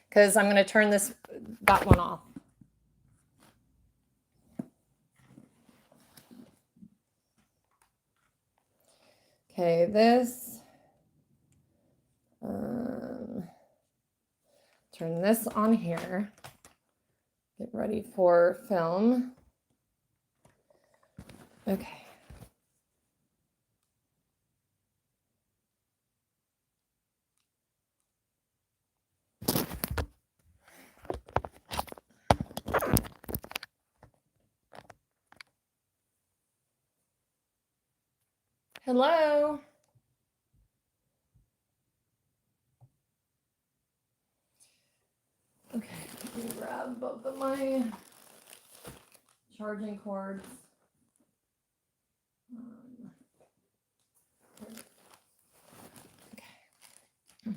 because I'm going to turn that one off. Okay, this, turn this on here. Get ready for film. Okay. Hello. Okay, let me grab both of my charging cords. Okay.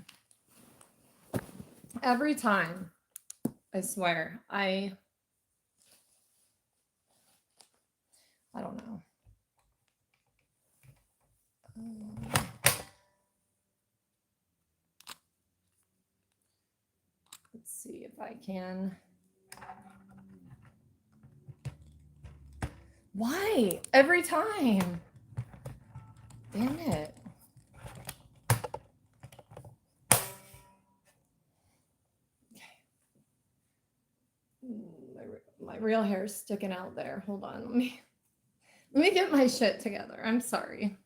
Every time, I swear, I don't know. Let's see if I can. Why? Every time. Damn it. Okay. My real hair is sticking out there. Hold on. Let me get my shit together. I'm sorry.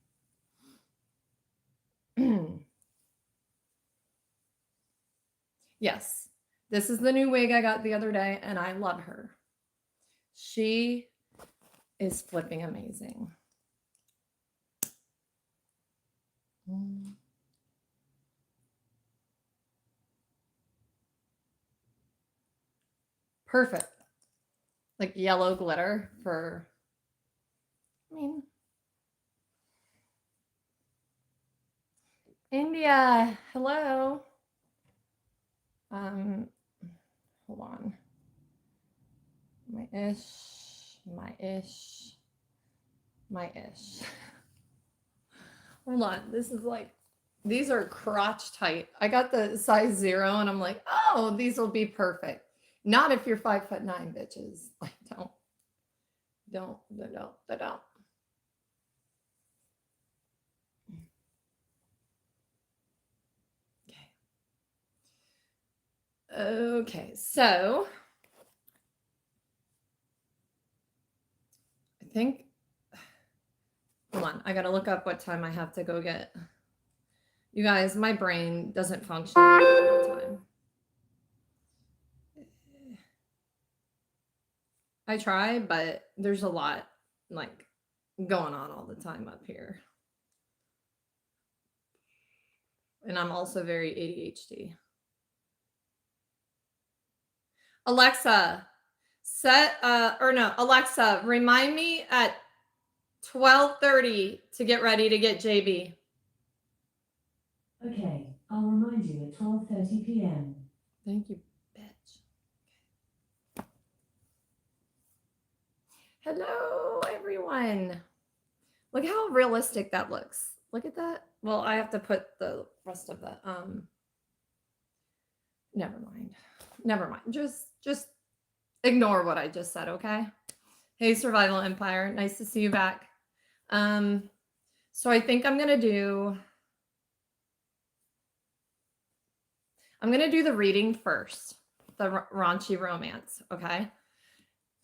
Yes. This is the new wig I got the other day, and I love her. She is flipping amazing. Perfect. Like yellow glitter for, I mean, India, hello. Hold on. My ish. Hold on. This is like, these are crotch tight. I got the size 0 and I'm like, oh, these will be perfect. Not if you're 5'9", bitches. Like, don't. Okay, so I think, hold on, I gotta look up what time I have to go get. You guys, my brain doesn't function all the time. I try, but there's a lot like going on all the time up here. And I'm also very ADHD. Alexa, Alexa, remind me at 12:30 to get ready to get JB. Okay, I'll remind you at 12:30 p.m. Thank you, bitch. Hello, everyone. Look how realistic that looks. Look at that. Well, I have to put the rest of the never mind. Just ignore what I just said, okay? Hey, Survival Empire. Nice to see you back. So I think I'm gonna do the reading first, the raunchy romance, okay?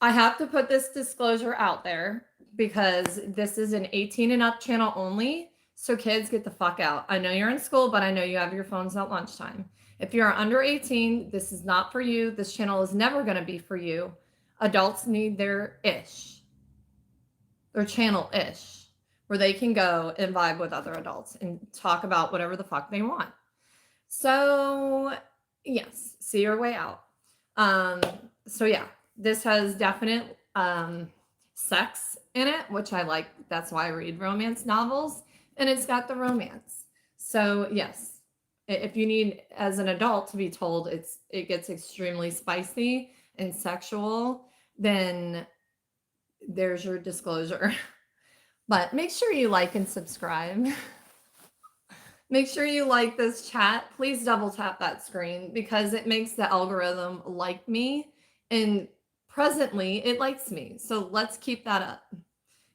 I have to put this disclosure out there because this is an 18 and up channel only. So kids, get the fuck out. I know you're in school, but I know you have your phones at lunchtime. If you're under 18, this is not for you. This channel is never going to be for you. Adults need their channel-ish, where they can go and vibe with other adults and talk about whatever the fuck they want. So yes, see your way out. So yeah, this has definite sex in it, which I like. That's why I read romance novels, and it's got the romance. So yes, if you need as an adult to be told it gets extremely spicy and sexual, then there's your disclosure. But make sure you like and subscribe. Make sure you like this chat. Please double tap that screen because it makes the algorithm like me. And presently, it likes me. So let's keep that up.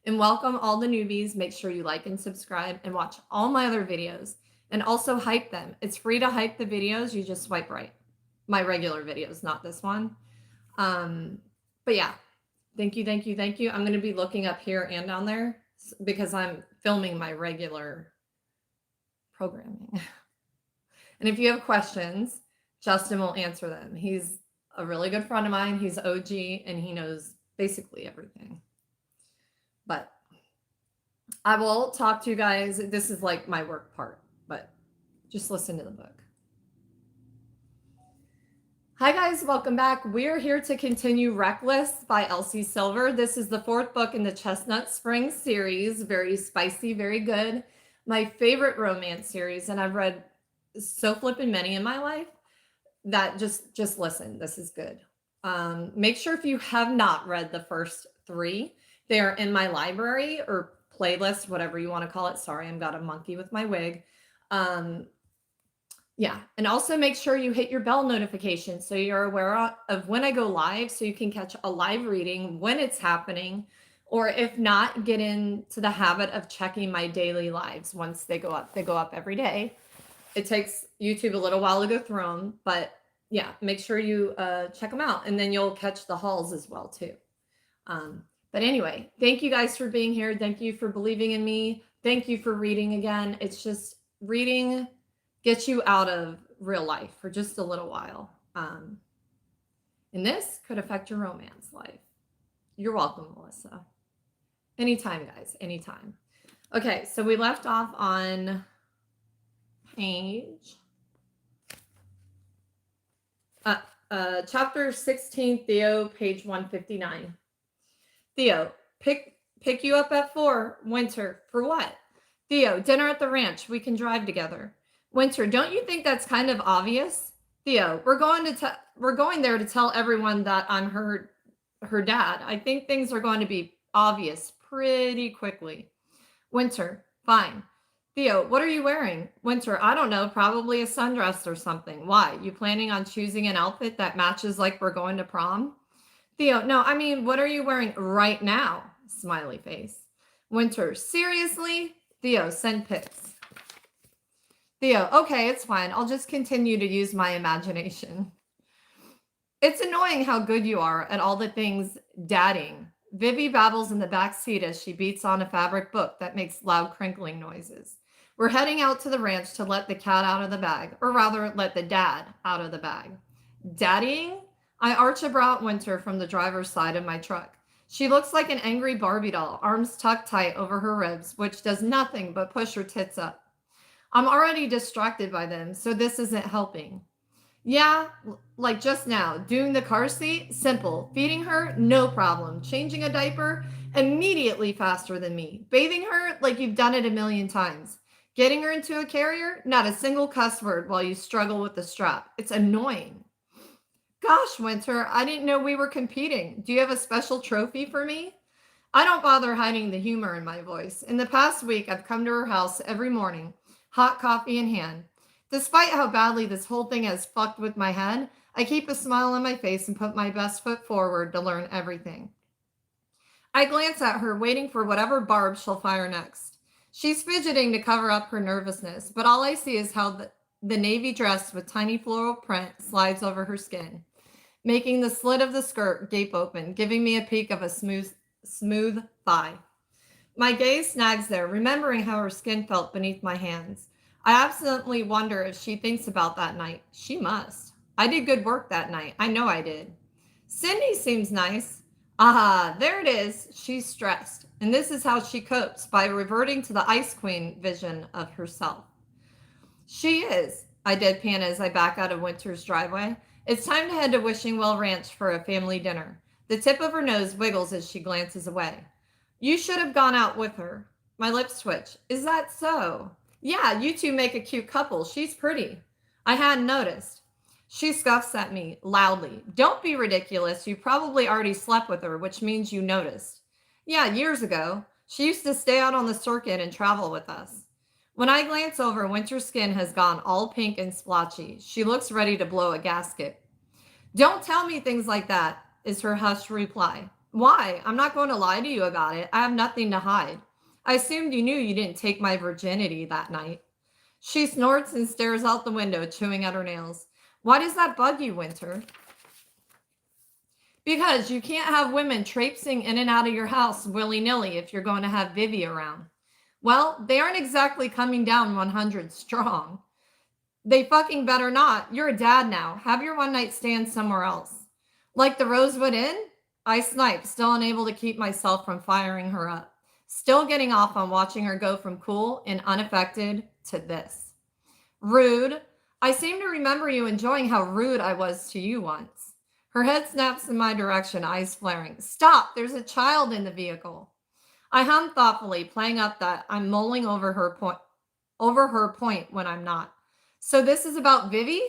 And welcome all the newbies. Make sure you like and subscribe and watch all my other videos. And also hype them. It's free to hype the videos. You just swipe right. My regular videos, not this one. But yeah, thank you, thank you, thank you. I'm going to be looking up here and down there because I'm filming my regular programming. And if you have questions, Justin will answer them. He's a really good friend of mine. He's OG and he knows basically everything. But I will talk to you guys. This is like my work part, but just listen to the book. Hi guys, welcome back. We're here to continue Reckless by Elsie Silver. This is the 4th book in the Chestnut Spring series. Very spicy, very good. My favorite romance series, and I've read so flippin' many in my life that just listen, this is good. Make sure if you have not read the first 3, they are in my library or playlist, whatever you want to call it. Sorry, I've got a monkey with my wig. Yeah, and also make sure you hit your bell notification so you're aware of when I go live so you can catch a live reading when it's happening, or if not, get into the habit of checking my daily lives once they go up. They go up every day. It takes YouTube a little while to go through them, but yeah, make sure you check them out, and then you'll catch the hauls as well too. But anyway, thank you guys for being here. Thank you for believing in me. Thank you for reading again. It's just reading gets you out of real life for just a little while. And this could affect your romance life. You're welcome, Melissa. Anytime, guys, anytime. Okay, so we left off on page chapter 16, Theo, page 159. Theo, pick you up at 4. Winter, for what? Theo, dinner at the ranch. We can drive together. Winter, don't you think that's kind of obvious? Theo, we're going there to tell everyone that I'm her dad. I think things are going to be obvious pretty quickly. Winter, fine. Theo, what are you wearing? Winter, I don't know, probably a sundress or something. Why? You planning on choosing an outfit that matches like we're going to prom? Theo, no, I mean, what are you wearing right now? Smiley face. Winter, seriously? Theo, send pics. Theo, okay, it's fine. I'll just continue to use my imagination. It's annoying how good you are at all the things dadding. Vivi babbles in the back seat as she beats on a fabric book that makes loud crinkling noises. We're heading out to the ranch to let the cat out of the bag, or rather, let the dad out of the bag. Daddying? I arch a brow at Winter from the driver's side of my truck. She looks like an angry Barbie doll, arms tucked tight over her ribs, which does nothing but push her tits up. I'm already distracted by them, so this isn't helping. Yeah, like just now, doing the car seat, simple. Feeding her, no problem. Changing a diaper, immediately faster than me. Bathing her, like you've done it a million times. Getting her into a carrier, not a single cuss word while you struggle with the strap. It's annoying. Gosh, Winter, I didn't know we were competing. Do you have a special trophy for me? I don't bother hiding the humor in my voice. In the past week, I've come to her house every morning, hot coffee in hand. Despite how badly this whole thing has fucked with my head, I keep a smile on my face and put my best foot forward to learn everything. I glance at her, waiting for whatever barb she'll fire next. She's fidgeting to cover up her nervousness, but all I see is how the navy dress with tiny floral print slides over her skin, making the slit of the skirt gape open, giving me a peek of a smooth thigh. My gaze snags there, remembering how her skin felt beneath my hands. I absolutely wonder if she thinks about that night. She must. I did good work that night. I know I did. Cindy seems nice. Aha, there it is. She's stressed. And this is how she copes, by reverting to the Ice Queen vision of herself. She is. I deadpan as I back out of Winter's driveway. It's time to head to Wishing Well Ranch for a family dinner. The tip of her nose wiggles as she glances away. You should have gone out with her. My lips twitch. Is that so? Yeah, you two make a cute couple. She's pretty. I hadn't noticed. She scoffs at me loudly. Don't be ridiculous. You probably already slept with her, which means you noticed. Yeah, years ago. She used to stay out on the circuit and travel with us. When I glance over, Winter's skin has gone all pink and splotchy. She looks ready to blow a gasket. Don't tell me things like that, is her hushed reply. Why? I'm not going to lie to you about it. I have nothing to hide. I assumed you knew you didn't take my virginity that night. She snorts and stares out the window, chewing at her nails. Why does that bug you, Winter? Because you can't have women traipsing in and out of your house willy-nilly if you're going to have Vivi around. Well, they aren't exactly coming down 100 strong. They fucking better not. You're a dad now. Have your one-night stand somewhere else. Like the Rosewood Inn? I sniped, still unable to keep myself from firing her up. Still getting off on watching her go from cool and unaffected to this. Rude. I seem to remember you enjoying how rude I was to you once. Her head snaps in my direction, eyes flaring. Stop! There's a child in the vehicle. I hum thoughtfully, playing up that I'm mulling over her point when I'm not. So this is about Vivi?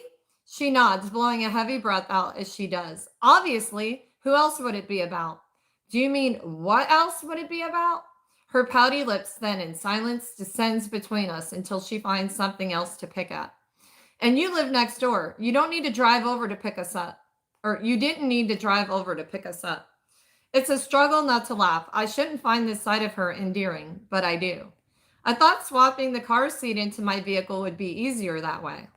She nods, blowing a heavy breath out as she does. Obviously, who else would it be about? Do you mean what else would it be about? Her pouty lips thin and silence descends between us until she finds something else to pick at. And you live next door. You don't need to drive over to pick us up. Or you didn't need to drive over to pick us up. It's a struggle not to laugh. I shouldn't find this side of her endearing, but I do. I thought swapping the car seat into my vehicle would be easier that way.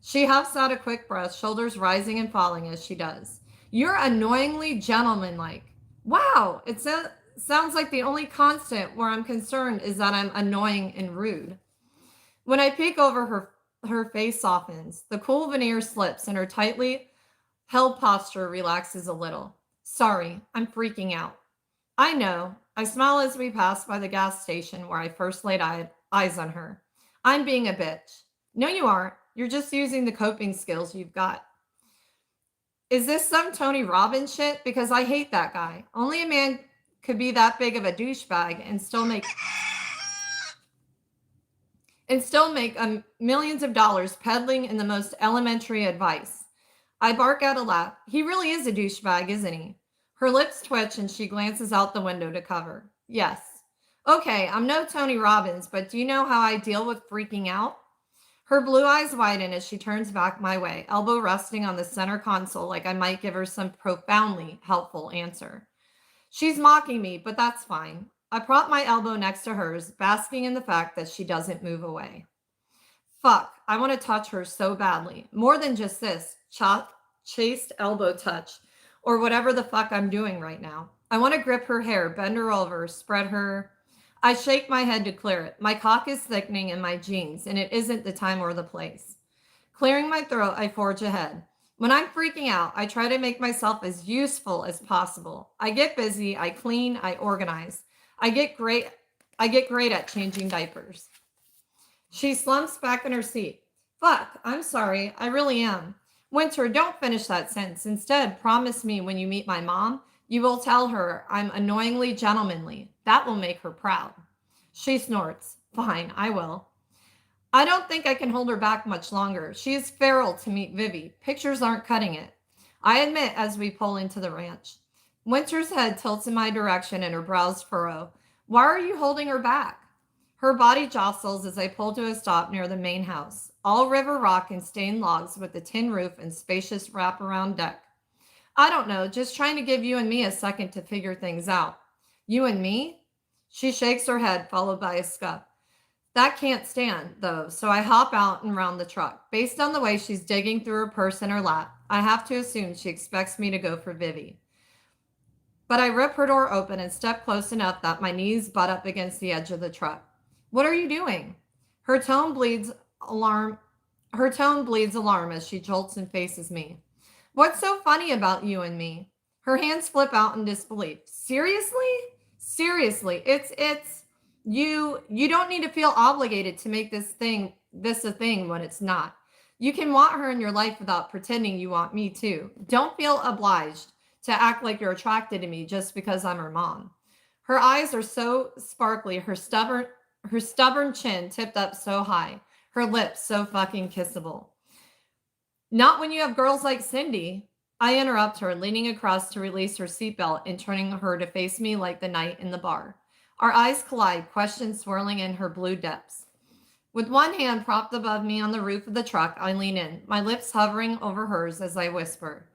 She huffs out a quick breath, shoulders rising and falling as she does. You're annoyingly gentlemanlike. Wow, it sounds like the only constant where I'm concerned is that I'm annoying and rude. When I peek over, her face softens. The cool veneer slips and her tightly held posture relaxes a little. Sorry, I'm freaking out. I know. I smile as we pass by the gas station where I first laid eyes on her. I'm being a bitch. No, you aren't. You're just using the coping skills you've got. Is this some Tony Robbins shit? Because I hate that guy. Only a man could be that big of a douchebag and still make millions of dollars peddling in the most elementary advice. I bark out a laugh. He really is a douchebag, isn't he? Her lips twitch and she glances out the window to cover. Yes. Okay, I'm no Tony Robbins, but do you know how I deal with freaking out? Her blue eyes widen as she turns back my way, elbow resting on the center console like I might give her some profoundly helpful answer. She's mocking me, but that's fine. I prop my elbow next to hers, basking in the fact that she doesn't move away. Fuck, I want to touch her so badly. More than just this chaste elbow touch or whatever the fuck I'm doing right now. I want to grip her hair, bend her over, spread her. I shake my head to clear it. My cock is thickening in my jeans, and it isn't the time or the place. Clearing my throat, I forge ahead. When I'm freaking out, I try to make myself as useful as possible. I get busy, I clean, I organize. I get great at changing diapers. She slumps back in her seat. Fuck, I'm sorry, I really am. Winter, don't finish that sentence. Instead, promise me when you meet my mom, you will tell her I'm annoyingly gentlemanly. That will make her proud. She snorts. Fine, I will. I don't think I can hold her back much longer. She is feral to meet Vivi. Pictures aren't cutting it. I admit as we pull into the ranch. Winter's head tilts in my direction and her brows furrow. Why are you holding her back? Her body jostles as I pull to a stop near the main house. All river rock and stained logs with a tin roof and spacious wraparound deck. I don't know, just trying to give you and me a second to figure things out. You and me? She shakes her head, followed by a scuff. That can't stand, though, so I hop out and round the truck. Based on the way she's digging through her purse in her lap, I have to assume she expects me to go for Vivi. But I rip her door open and step close enough that my knees butt up against the edge of the truck. What are you doing? Her tone bleeds alarm as she jolts and faces me. What's so funny about you and me? Her hands flip out in disbelief. Seriously? Seriously, it's you don't need to feel obligated to make this a thing when it's not. You can want her in your life without pretending you want me too. Don't feel obliged to act like you're attracted to me just because I'm her mom. Her eyes are so sparkly, her stubborn chin tipped up so high, her lips so fucking kissable. Not when you have girls like Cindy. I interrupt her, leaning across to release her seatbelt and turning her to face me like the night in the bar. Our eyes collide, questions swirling in her blue depths. With one hand propped above me on the roof of the truck, I lean in, my lips hovering over hers as I whisper,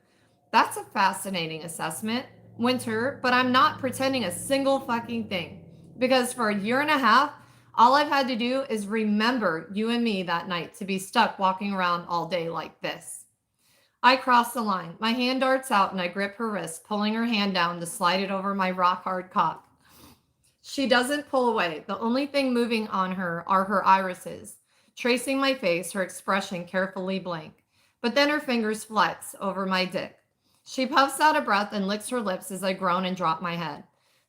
"That's a fascinating assessment, Winter, but I'm not pretending a single fucking thing. Because for a year and a half, all I've had to do is remember you and me that night to be stuck walking around all day like this." I cross the line. My hand darts out and I grip her wrist, pulling her hand down to slide it over my rock hard cock. She doesn't pull away. The only thing moving on her are her irises, tracing my face, her expression carefully blank. But then her fingers flex over my dick. She puffs out a breath and licks her lips as I groan and drop my head.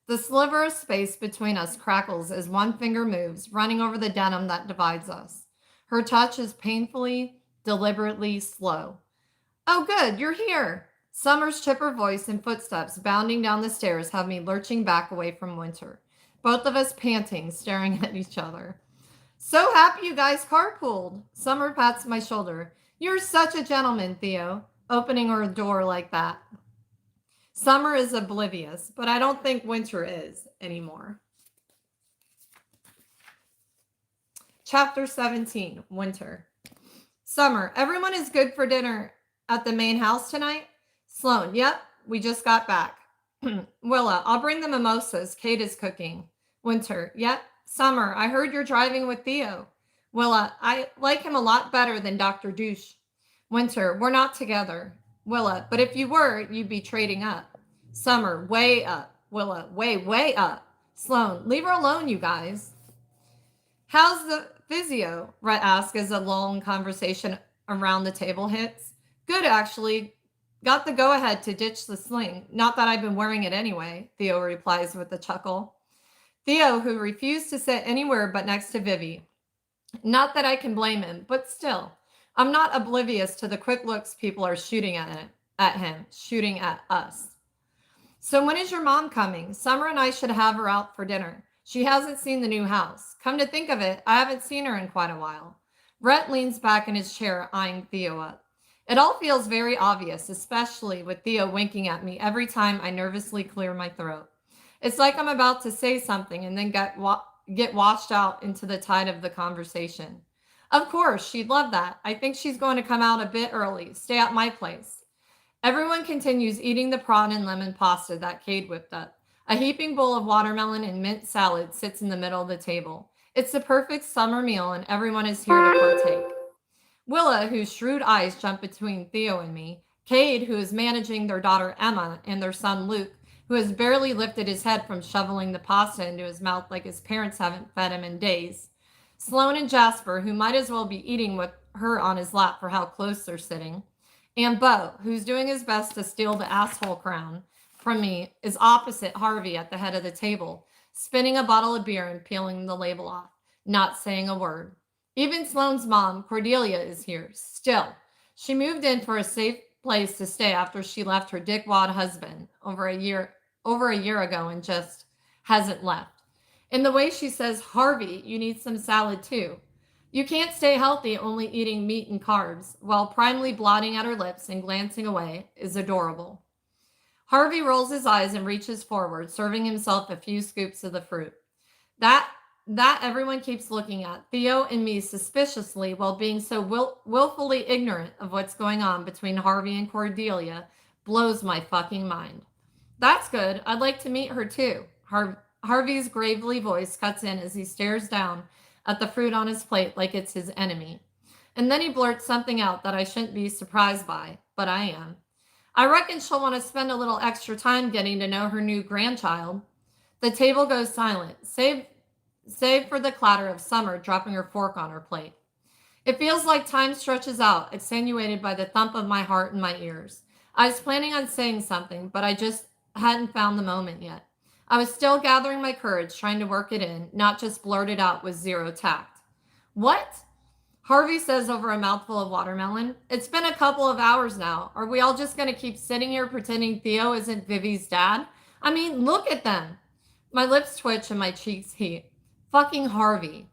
The sliver of space between us crackles as one finger moves, running over the denim that divides us. Her touch is painfully, deliberately slow. "Oh, good, you're here." Summer's chipper voice and footsteps bounding down the stairs have me lurching back away from Winter, both of us panting, staring at each other. "So happy you guys carpooled." Summer pats my shoulder. "You're such a gentleman, Theo, opening her door like that." Summer is oblivious, but I don't think Winter is anymore. Chapter 17, Winter. Summer, everyone is good for dinner at the main house tonight? Sloan, yep, we just got back. Willa, I'll bring the mimosas. Kate is cooking. Winter, yep. Summer, I heard you're driving with Theo. Willa, I like him a lot better than Dr. Douche. Winter, we're not together. Willa, but if you were, you'd be trading up. Summer, way up. Willa, way up. Sloan, leave her alone, you guys. How's the physio? Rhett asks as a long conversation around the table hits. Good, actually. Got the go-ahead to ditch the sling. Not that I've been wearing it anyway, Theo replies with a chuckle. Theo, who refused to sit anywhere but next to Vivi. Not that I can blame him, but still. I'm not oblivious to the quick looks people are shooting at him, shooting at us. So when is your mom coming? Summer and I should have her out for dinner. She hasn't seen the new house. Come to think of it, I haven't seen her in quite a while. Rhett leans back in his chair, eyeing Theo up. It all feels very obvious, especially with Theo winking at me every time I nervously clear my throat. It's like I'm about to say something and then get washed out into the tide of the conversation. Of course, she'd love that. I think she's going to come out a bit early, stay at my place. Everyone continues eating the prawn and lemon pasta that Cade whipped up. A heaping bowl of watermelon and mint salad sits in the middle of the table. It's the perfect summer meal and everyone is here to partake. Willa, whose shrewd eyes jump between Theo and me, Cade, who is managing their daughter Emma, and their son Luke, who has barely lifted his head from shoveling the pasta into his mouth like his parents haven't fed him in days. Sloan and Jasper, who might as well be eating with her on his lap for how close they're sitting. And Bo, who's doing his best to steal the asshole crown from me, is opposite Harvey at the head of the table, spinning a bottle of beer and peeling the label off, not saying a word. Even Sloan's mom, Cordelia, is here. Still, she moved in for a safe place to stay after she left her dickwad husband over a year ago and just hasn't left. In the way she says, "Harvey, you need some salad too." You can't stay healthy only eating meat and carbs, while primly blotting at her lips and glancing away is adorable. Harvey rolls his eyes and reaches forward, serving himself a few scoops of the fruit. That everyone keeps looking at, Theo and me suspiciously, while being so willfully ignorant of what's going on between Harvey and Cordelia, blows my fucking mind. That's good. I'd like to meet her too. Harvey's gravely voice cuts in as he stares down at the fruit on his plate like it's his enemy. And then he blurts something out that I shouldn't be surprised by, but I am. I reckon she'll want to spend a little extra time getting to know her new grandchild. The table goes silent, save for the clatter of Summer dropping her fork on her plate. It feels like time stretches out, accentuated by the thump of my heart in my ears. I was planning on saying something, but I just hadn't found the moment yet. I was still gathering my courage, trying to work it in, not just blurt it out with zero tact. What? Harvey says over a mouthful of watermelon. It's been a couple of hours now. Are we all just going to keep sitting here pretending Theo isn't Vivi's dad? I mean, look at them. My lips twitch and my cheeks heat. Fucking Harvey.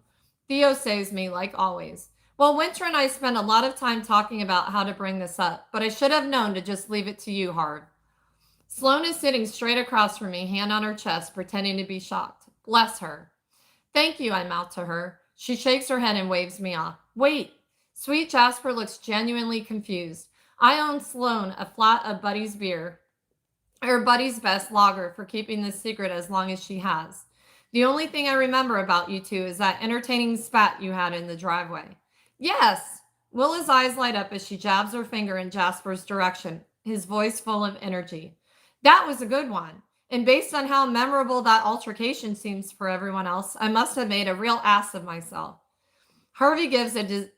Theo saves me like always. Well, Winter and I spent a lot of time talking about how to bring this up, but I should have known to just leave it to you, Harv. Sloan is sitting straight across from me, hand on her chest, pretending to be shocked. Bless her. Thank you, I mouth to her. She shakes her head and waves me off. Wait. Sweet Jasper looks genuinely confused. I own Sloan a flat of Buddy's beer, or Buddy's best lager, for keeping this secret as long as she has. The only thing I remember about you two is that entertaining spat you had in the driveway. Yes. Willa's eyes light up as she jabs her finger in Jasper's direction, his voice full of energy. That was a good one. And based on how memorable that altercation seems for everyone else, I must have made a real ass of myself. Harvey gives a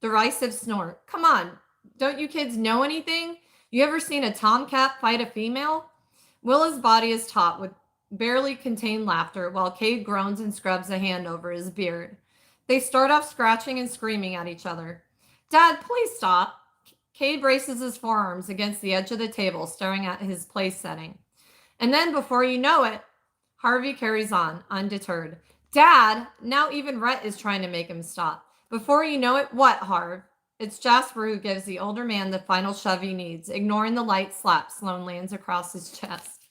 derisive snort. Come on, don't you kids know anything? You ever seen a tomcat fight a female? Willa's body is taut with barely contained laughter while Cade groans and scrubs a hand over his beard. They start off scratching and screaming at each other. Dad, please stop. Cade braces his forearms against the edge of the table, staring at his place setting. And then, before you know it, Harvey carries on, undeterred. Dad, now even Rhett is trying to make him stop. Before you know it, what, Harv? It's Jasper who gives the older man the final shove he needs, ignoring the light slap Sloan lands across his chest.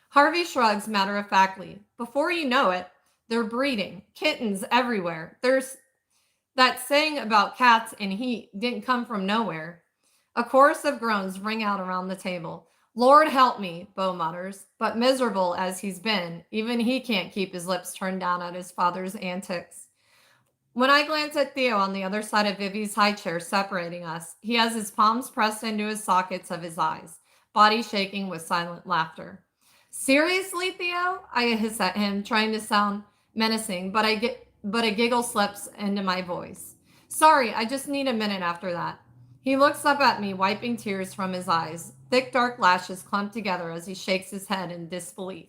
Harvey shrugs matter-of-factly. Before you know it, they're breeding. Kittens everywhere. There's that saying about cats and heat didn't come from nowhere. A chorus of groans ring out around the table. Lord help me, Bo mutters, but miserable as he's been, even he can't keep his lips turned down at his father's antics. When I glance at Theo on the other side of Vivi's high chair separating us, he has his palms pressed into his sockets of his eyes, body shaking with silent laughter. Seriously, Theo? I hiss at him, trying to sound menacing, but a giggle slips into my voice. Sorry, I just need a minute after that. He looks up at me, wiping tears from his eyes. Thick, dark lashes clump together as he shakes his head in disbelief.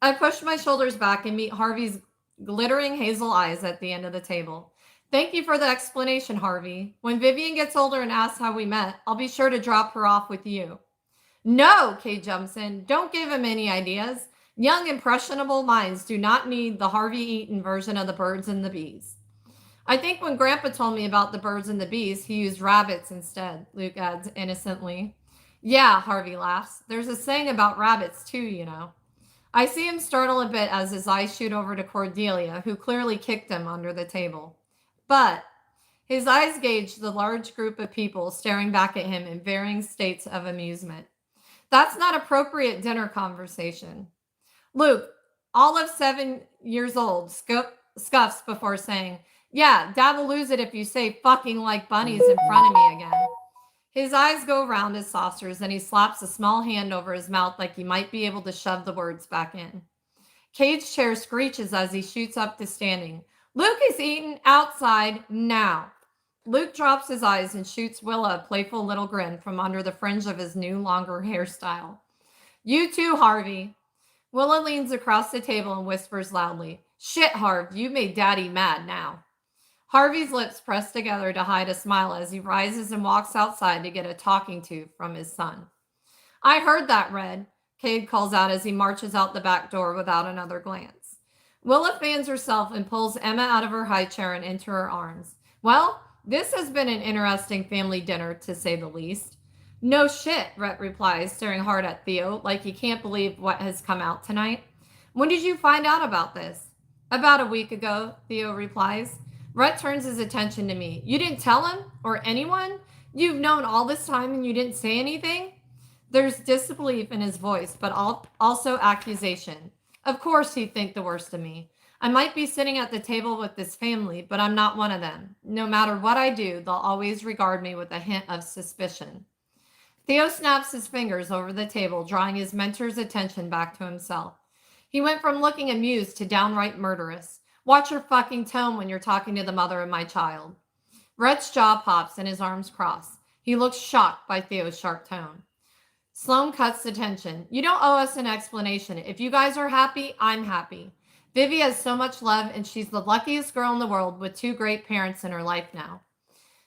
I push my shoulders back and meet Harvey's glittering hazel eyes at the end of the table. Thank you for the explanation, Harvey. When Vivian gets older and asks how we met, I'll be sure to drop her off with you. No, Kay jumps in. Don't give him any ideas. Young, impressionable minds do not need the Harvey Eaton version of the birds and the bees. I think when Grandpa told me about the birds and the bees, he used rabbits instead, Luke adds innocently. Yeah, Harvey laughs. There's a saying about rabbits too, you know. I see him startle a bit as his eyes shoot over to Cordelia, who clearly kicked him under the table. But his eyes gauge the large group of people staring back at him in varying states of amusement. That's not appropriate dinner conversation. Luke, all of 7 years old, scuffs before saying, yeah, Dad will lose it if you say fucking like bunnies in front of me again. His eyes go around his saucers and he slaps a small hand over his mouth like he might be able to shove the words back in. Cade's chair screeches as he shoots up to standing. Luke is eating outside now. Luke drops his eyes and shoots Willa a playful little grin from under the fringe of his new longer hairstyle. You too, Harvey. Willa leans across the table and whispers loudly, Shit, Harv, you made Daddy mad now. Harvey's lips press together to hide a smile as he rises and walks outside to get a talking to from his son. I heard that, Red, Cade calls out as he marches out the back door without another glance. Willa fans herself and pulls Emma out of her high chair and into her arms. Well, this has been an interesting family dinner, to say the least. No shit, Rhett replies, staring hard at Theo like he can't believe what has come out tonight. When did you find out about this? About a week ago, Theo replies. Rhett turns his attention to me. You didn't tell him? Or anyone? You've known all this time and you didn't say anything? There's disbelief in his voice, but also accusation. Of course he'd think the worst of me. I might be sitting at the table with this family, but I'm not one of them. No matter what I do, they'll always regard me with a hint of suspicion. Theo snaps his fingers over the table, drawing his mentor's attention back to himself. He went from looking amused to downright murderous. Watch your fucking tone when you're talking to the mother of my child. Rhett's jaw pops and his arms cross. He looks shocked by Theo's sharp tone. Sloan cuts the tension. You don't owe us an explanation. If you guys are happy, I'm happy. Vivi has so much love, and she's the luckiest girl in the world with 2 great parents in her life now.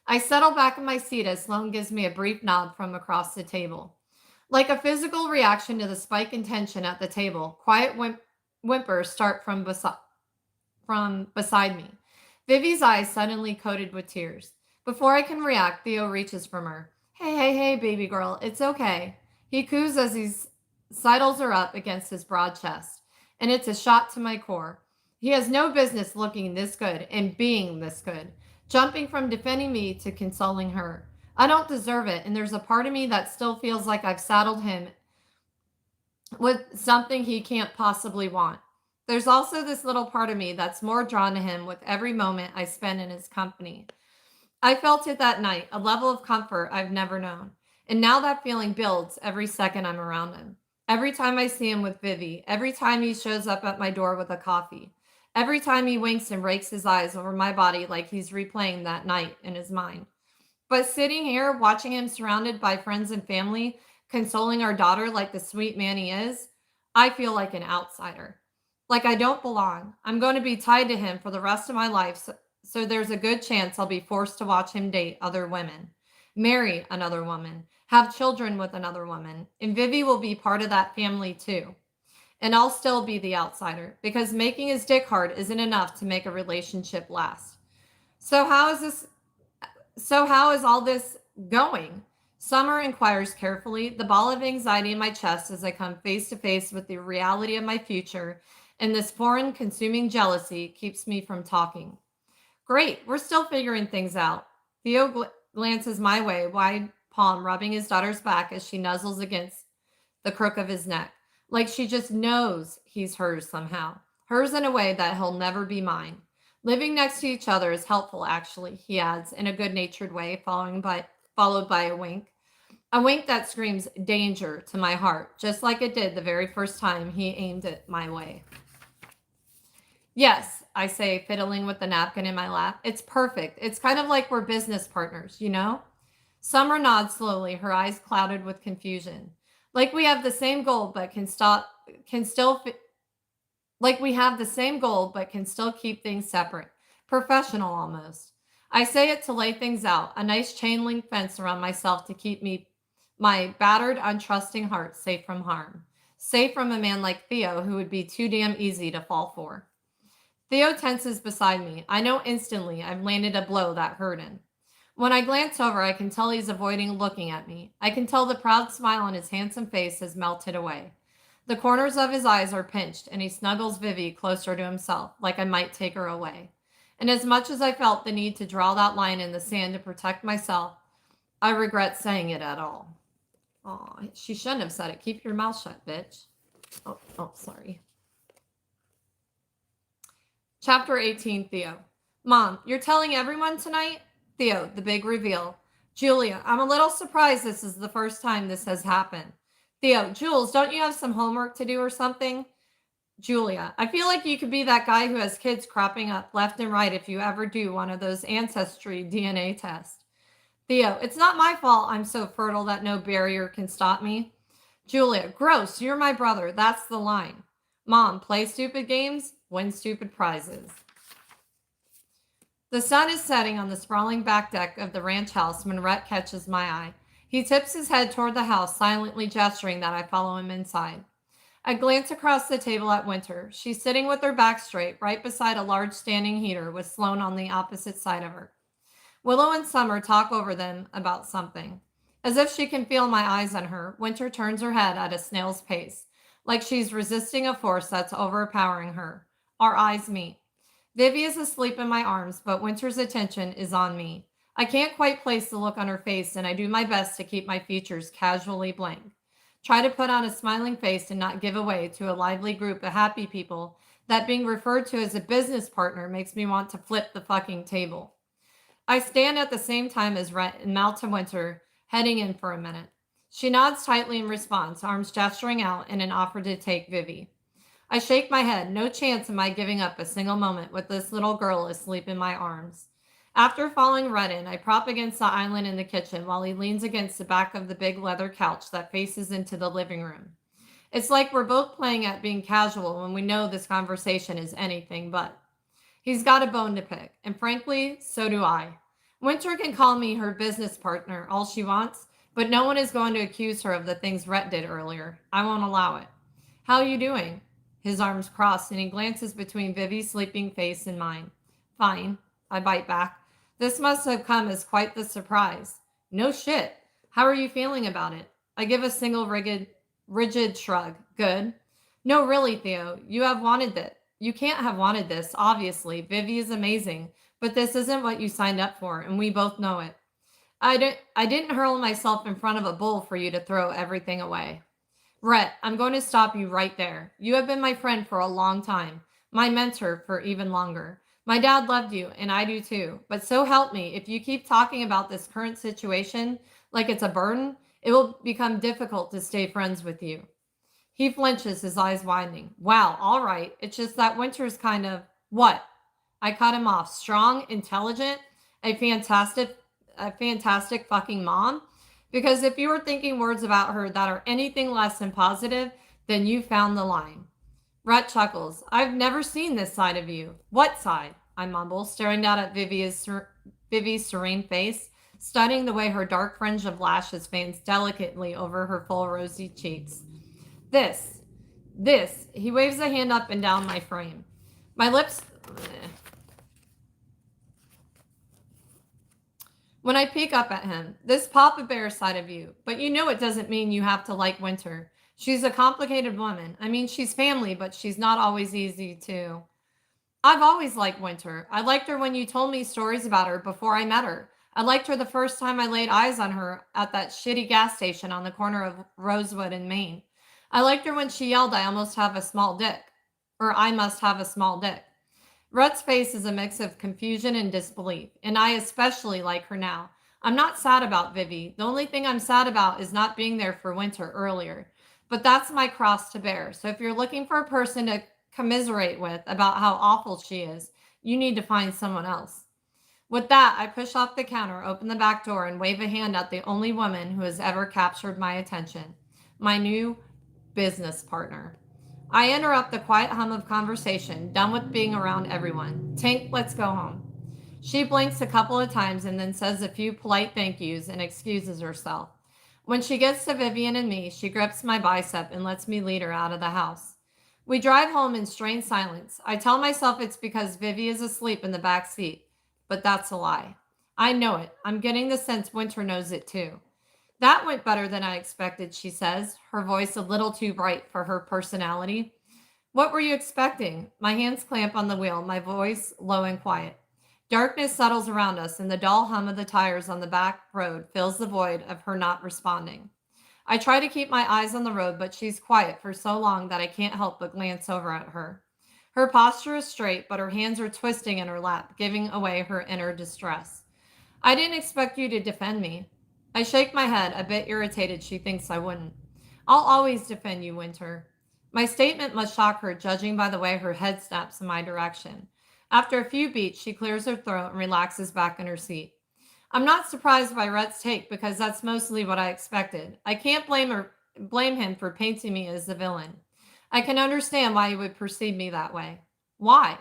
I settle back in my seat as Sloan gives me a brief nod from across the table. Like a physical reaction to the spike in tension at the table, quiet whimpers start from beside me. Vivi's eyes suddenly coated with tears. Before I can react, Theo reaches from her. Hey, baby girl, it's okay. He coos as he sidles her up against his broad chest, and it's a shot to my core. He has no business looking this good and being this good, jumping from defending me to consoling her. I don't deserve it, and there's a part of me that still feels like I've saddled him with something he can't possibly want. There's also this little part of me that's more drawn to him with every moment I spend in his company. I felt it that night, a level of comfort I've never known. And now that feeling builds every second I'm around him. Every time I see him with Vivi, every time he shows up at my door with a coffee, every time he winks and rakes his eyes over my body like he's replaying that night in his mind. But sitting here watching him surrounded by friends and family, consoling our daughter like the sweet man he is, I feel like an outsider. Like I don't belong. I'm going to be tied to him for the rest of my life. So there's a good chance I'll be forced to watch him date other women, marry another woman, have children with another woman. And Vivi will be part of that family too. And I'll still be the outsider because making his dick hard isn't enough to make a relationship last. So how is all this going? Summer inquires carefully, the ball of anxiety in my chest as I come face to face with the reality of my future, and this foreign consuming jealousy keeps me from talking. Great, we're still figuring things out. Theo glances my way, wide palm rubbing his daughter's back as she nuzzles against the crook of his neck, like she just knows he's hers somehow. Hers in a way that he'll never be mine. Living next to each other is helpful, actually, he adds in a good natured way, followed by a wink. A wink that screams danger to my heart, just like it did the very first time he aimed it my way. Yes, I say, fiddling with the napkin in my lap. It's perfect. It's kind of like we're business partners, you know? Summer nods slowly, her eyes clouded with confusion. Like we have the same goal, but like we have the same goal, but can still keep things separate. Professional almost. I say it to lay things out, a nice chain link fence around myself to keep my battered, untrusting heart safe from harm. Safe from a man like Theo who would be too damn easy to fall for. Theo tenses beside me. I know instantly I've landed a blow that hurt him. When I glance over, I can tell he's avoiding looking at me. I can tell the proud smile on his handsome face has melted away. The corners of his eyes are pinched, and he snuggles Vivi closer to himself, like I might take her away. And as much as I felt the need to draw that line in the sand to protect myself, I regret saying it at all. Oh, she shouldn't have said it. Keep your mouth shut, bitch. Oh, sorry. Chapter 18, Theo. Mom, you're telling everyone tonight? Theo, the big reveal. Julia, I'm a little surprised this is the first time this has happened. Theo, Jules, don't you have some homework to do or something? Julia, I feel like you could be that guy who has kids cropping up left and right if you ever do one of those ancestry DNA tests. Theo, it's not my fault I'm so fertile that no barrier can stop me. Julia, gross, you're my brother. That's the line. Mom, play stupid games, win stupid prizes. The sun is setting on the sprawling back deck of the ranch house when Rhett catches my eye. He tips his head toward the house, silently gesturing that I follow him inside. I glance across the table at Winter. She's sitting with her back straight, right beside a large standing heater with Sloane on the opposite side of her. Willow and Summer talk over them about something. As if she can feel my eyes on her, Winter turns her head at a snail's pace, like she's resisting a force that's overpowering her. Our eyes meet. Vivi is asleep in my arms, but Winter's attention is on me. I can't quite place the look on her face, and I do my best to keep my features casually blank. Try to put on a smiling face and not give away to a lively group of happy people that being referred to as a business partner makes me want to flip the fucking table. I stand at the same time as Rhett and mouth to Winter, heading in for a minute. She nods tightly in response, arms gesturing out in an offer to take Vivi. I shake my head. No chance am I giving up a single moment with this little girl asleep in my arms. After following Rhett in, I prop against the island in the kitchen while he leans against the back of the big leather couch that faces into the living room. It's like we're both playing at being casual when we know this conversation is anything but. He's got a bone to pick, and frankly, so do I. Winter can call me her business partner all she wants, but no one is going to accuse her of the things Rhett did earlier. I won't allow it. How are you doing? His arms crossed, and he glances between Vivi's sleeping face and mine. Fine, I bite back. This must have come as quite the surprise. No shit. How are you feeling about it? I give a single rigid shrug. Good. No, really, Theo. You have wanted it. You can't have wanted this, obviously. Vivi is amazing, but this isn't what you signed up for, and we both know it. I didn't hurl myself in front of a bull for you to throw everything away. Rhett, I'm going to stop you right there. You have been my friend for a long time, my mentor for even longer. My dad loved you, and I do too. But so help me, if you keep talking about this current situation like it's a burden, it will become difficult to stay friends with you. He flinches, his eyes widening. Wow, all right. It's just that Winter's kind of what? I cut him off. Strong, intelligent, a fantastic, a fantastic fucking mom. Because if you were thinking words about her that are anything less than positive, then you found the line. Rhett chuckles. I've never seen this side of you. What side? I mumble, staring down at Vivi's serene face, studying the way her dark fringe of lashes fans delicately over her full rosy cheeks. This, this. He waves a hand up and down my frame. My lips. When I peek up at him, this Papa Bear side of you, but you know it doesn't mean you have to like Winter. She's a complicated woman. I mean, she's family, but she's not always easy to. I've always liked Winter. I liked her when you told me stories about her before I met her. I liked her the first time I laid eyes on her at that shitty gas station on the corner of Rosewood and Maine. I liked her when she yelled, I almost have a small dick. Or I must have a small dick. Rhett's face is a mix of confusion and disbelief, and I especially like her now. I'm not sad about Vivi. The only thing I'm sad about is not being there for Winter earlier. But that's my cross to bear. So if you're looking for a person to commiserate with about how awful she is, you need to find someone else. With that, I push off the counter, open the back door, and wave a hand at the only woman who has ever captured my attention, my new business partner. I interrupt the quiet hum of conversation, done with being around everyone. Tink, let's go home. She blinks a couple of times and then says a few polite thank yous and excuses herself. When she gets to Vivian and me, she grips my bicep and lets me lead her out of the house. We drive home in strained silence. I tell myself it's because Vivi is asleep in the back seat, but that's a lie. I know it. I'm getting the sense Winter knows it too. That went better than I expected, she says, her voice a little too bright for her personality. What were you expecting? My hands clamp on the wheel, my voice low and quiet. Darkness settles around us, and the dull hum of the tires on the back road fills the void of her not responding. I try to keep my eyes on the road, but she's quiet for so long that I can't help but glance over at her. Her posture is straight, but her hands are twisting in her lap, giving away her inner distress. I didn't expect you to defend me. I shake my head, a bit irritated she thinks I wouldn't. I'll always defend you, Winter. My statement must shock her, judging by the way her head snaps in my direction. After a few beats, she clears her throat and relaxes back in her seat. I'm not surprised by Rhett's take because that's mostly what I expected. I can't blame him for painting me as the villain. I can understand why he would perceive me that way. Why?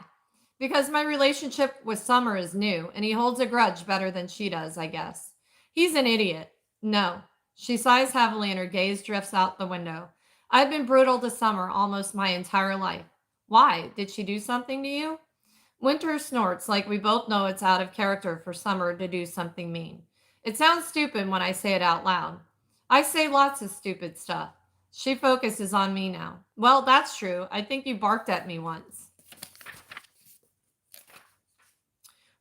Because my relationship with Summer is new, and he holds a grudge better than she does, I guess. He's an idiot. No. She sighs heavily and her gaze drifts out the window. I've been brutal to Summer almost my entire life. Why? Did she do something to you? Winter snorts like we both know it's out of character for Summer to do something mean. It sounds stupid when I say it out loud. I say lots of stupid stuff. She focuses on me now. Well, that's true. I think you barked at me once.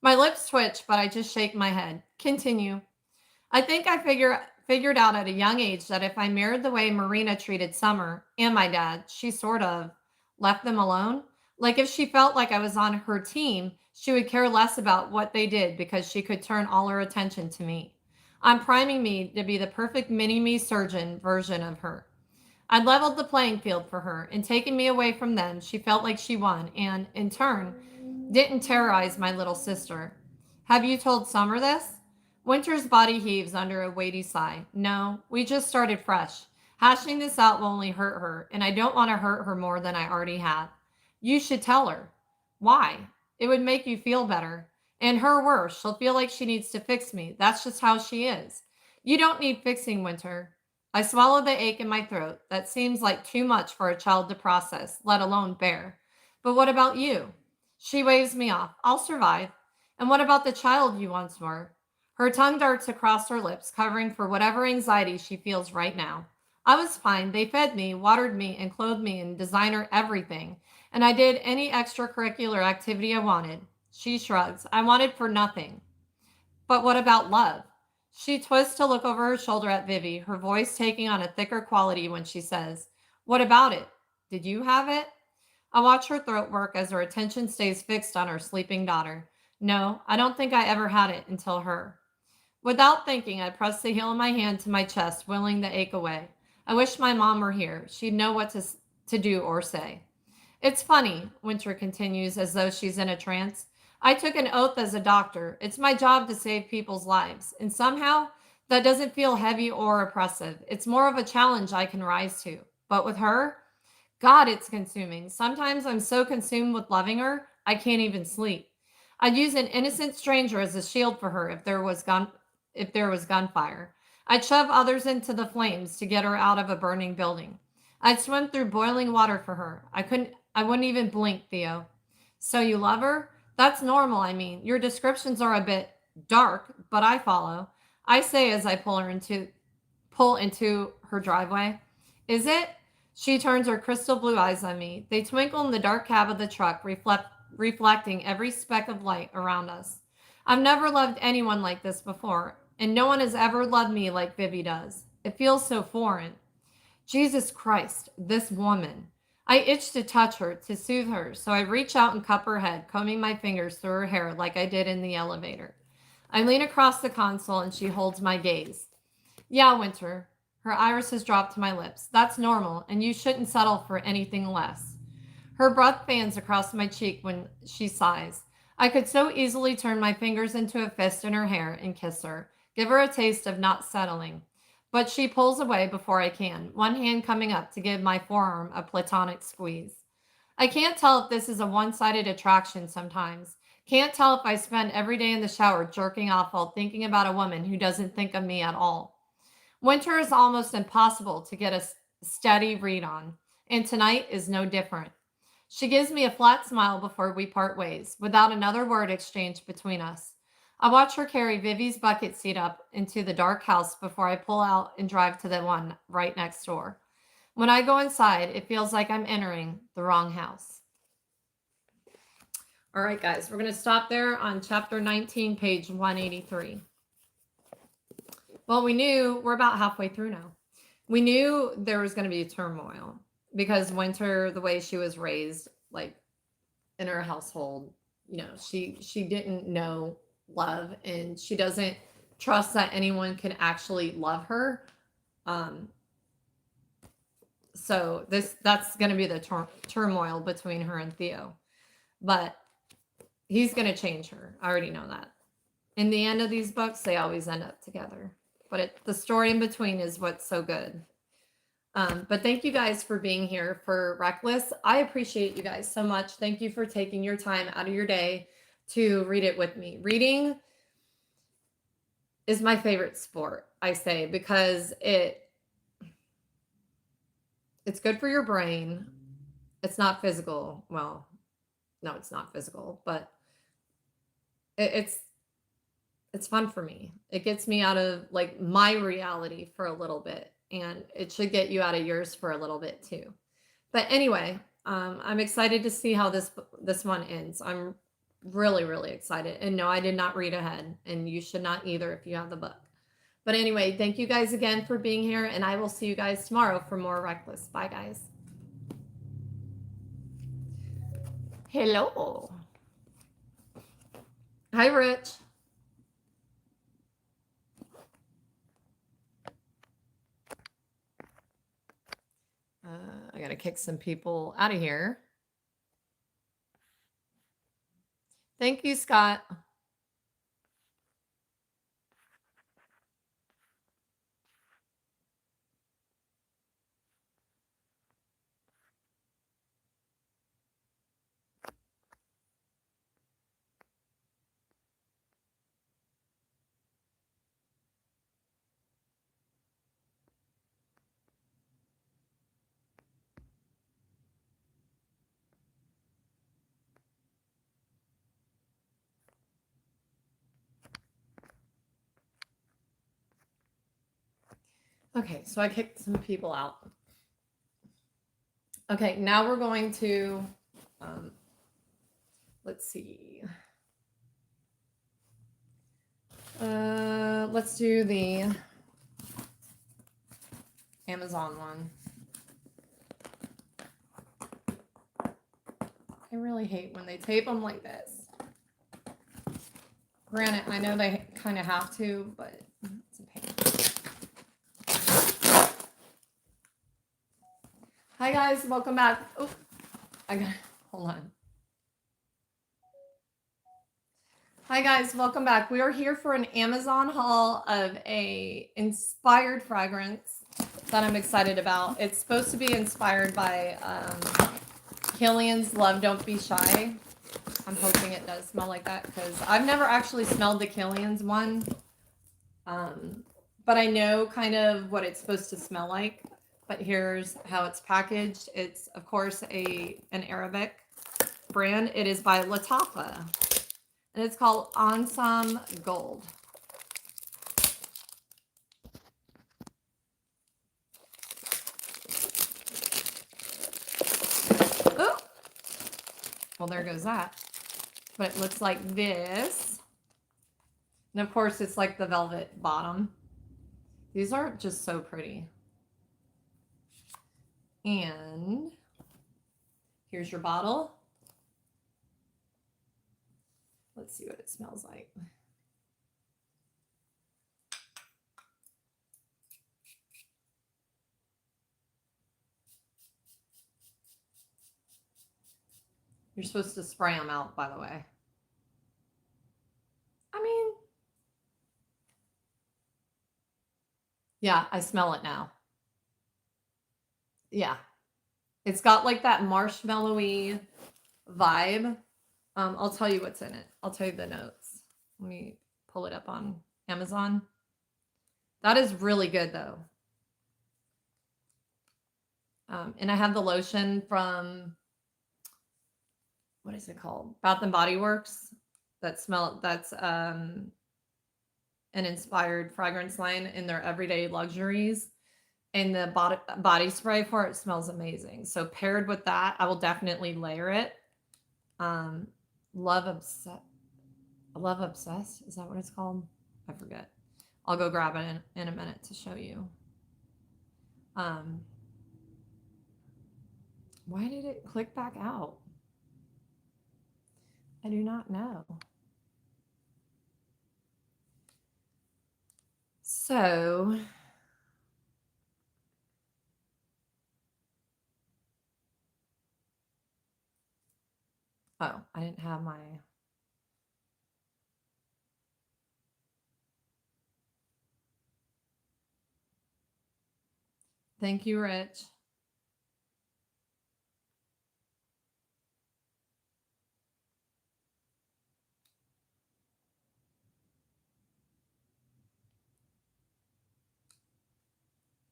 My lips twitch, but I just shake my head. Continue. I think I figured out at a young age that if I mirrored the way Marina treated Summer and my dad, she sort of left them alone. Like if she felt like I was on her team, she would care less about what they did because she could turn all her attention to me. I'm priming me to be the perfect mini-me surgeon version of her. I leveled the playing field for her, and taking me away from them, she felt like she won and, in turn, didn't terrorize my little sister. Have you told Summer this? Winter's body heaves under a weighty sigh. No, we just started fresh. Hashing this out will only hurt her, and I don't want to hurt her more than I already have. You should tell her. Why? It would make you feel better. And her worse, she'll feel like she needs to fix me. That's just how she is. You don't need fixing, Winter. I swallow the ache in my throat. That seems like too much for a child to process, let alone bear. But what about you? She waves me off. I'll survive. And what about the child you once were? Her tongue darts across her lips, covering for whatever anxiety she feels right now. I was fine. They fed me, watered me, and clothed me in designer everything. And I did any extracurricular activity I wanted. She shrugs. I wanted for nothing. But what about love? She twists to look over her shoulder at Vivi, her voice taking on a thicker quality when she says, What about it? Did you have it? I watch her throat work as her attention stays fixed on her sleeping daughter. No, I don't think I ever had it until her. Without thinking, I press the heel of my hand to my chest, willing the ache away. I wish my mom were here. She'd know what to do or say. It's funny, Winter continues as though she's in a trance. I took an oath as a doctor. It's my job to save people's lives. And somehow, that doesn't feel heavy or oppressive. It's more of a challenge I can rise to. But with her, God, it's consuming. Sometimes I'm so consumed with loving her, I can't even sleep. I'd use an innocent stranger as a shield for her if there was gunfire. I'd shove others into the flames to get her out of a burning building. I'd swim through boiling water for her. I wouldn't even blink, Theo. So you love her? That's normal, I mean. Your descriptions are a bit dark, but I follow. I say as I pull into her driveway. Is it? She turns her crystal blue eyes on me. They twinkle in the dark cab of the truck, reflecting every speck of light around us. I've never loved anyone like this before, and no one has ever loved me like Vivi does. It feels so foreign. Jesus Christ, this woman. I itch to touch her, to soothe her, so I reach out and cup her head, combing my fingers through her hair like I did in the elevator. I lean across the console and she holds my gaze. Yeah, Winter. Her irises drop to my lips. That's normal, and you shouldn't settle for anything less. Her breath fans across my cheek when she sighs. I could so easily turn my fingers into a fist in her hair and kiss her, give her a taste of not settling. But she pulls away before I can, one hand coming up to give my forearm a platonic squeeze. I can't tell if this is a one-sided attraction sometimes. Can't tell if I spend every day in the shower jerking off while thinking about a woman who doesn't think of me at all. Winter is almost impossible to get a steady read on, and tonight is no different. She gives me a flat smile before we part ways, without another word exchanged between us. I watch her carry Vivi's bucket seat up into the dark house before I pull out and drive to the one right next door. When I go inside, it feels like I'm entering the wrong house. All right, guys, we're going to stop there on chapter 19, page 183. Well, we knew we're about halfway through now. We knew there was going to be turmoil because Winter, the way she was raised, like in her household, she didn't know love, and she doesn't trust that anyone can actually love her. So that's going to be the turmoil between her and Theo, but he's going to change her. I already know that. In the end of these books, they always end up together. But the story in between is what's so good. But thank you guys for being here for Reckless. I appreciate you guys so much. Thank you for taking your time out of your day to read it with me. Reading is my favorite sport, I say, because it's good for your brain. It's not physical. Well, no, it's not physical, but it's fun for me. It gets me out of like my reality for a little bit, and it should get you out of yours for a little bit too. But anyway, I'm excited to see how this one ends. I'm really, really excited. And no, I did not read ahead, and you should not either if you have the book. But anyway, thank you guys again for being here, and I will see you guys tomorrow for more Reckless. Bye, guys. Hello. Hi, Rich. I got to kick some people out of here. Thank you, Scott. Okay, so I kicked some people out. Okay, now we're going to Let's see. Let's do the Amazon one. I really hate when they tape them like this. Granted, I know they kind of have to, but it's a pain. Hi guys, welcome back. Oh, hold on. Hi guys, welcome back. We are here for an Amazon haul of a inspired fragrance that I'm excited about. It's supposed to be inspired by Killian's Love Don't Be Shy. I'm hoping it does smell like that because I've never actually smelled the Killian's one. But I know kind of what it's supposed to smell like. But here's how it's packaged. It's, of course, an Arabic brand. It is by Latafa. And it's called Ensam Gold. Oh! Well, there goes that. But it looks like this. And of course, it's like the velvet bottom. These are just so pretty. And here's your bottle. Let's see what it smells like. You're supposed to spray them out, by the way. I mean, yeah, I smell it now. Yeah. It's got like that marshmallowy vibe. I'll tell you what's in it. I'll tell you the notes. Let me pull it up on Amazon. That is really good though. And I have the lotion from, what is it called? Bath and Body Works. That's an inspired fragrance line in their everyday luxuries. And the body spray for it smells amazing. So paired with that, I will definitely layer it. Love Obsessed. Is that what it's called? I forget. I'll go grab it in a minute to show you. Why did it click back out? I do not know. So oh, I didn't have my. Thank you, Rich.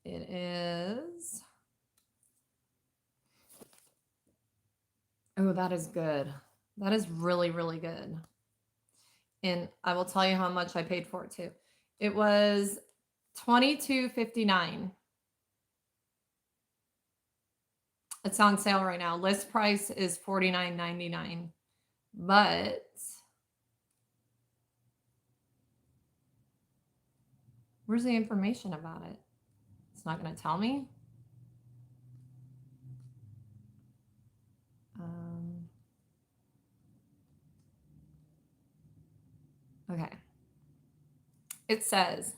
It is. Oh, that is good. That is really, really good. And I will tell you how much I paid for it too. It was $22.59. It's on sale right now. List price is $49.99. But where's the information about it? It's not going to tell me. Okay. It says,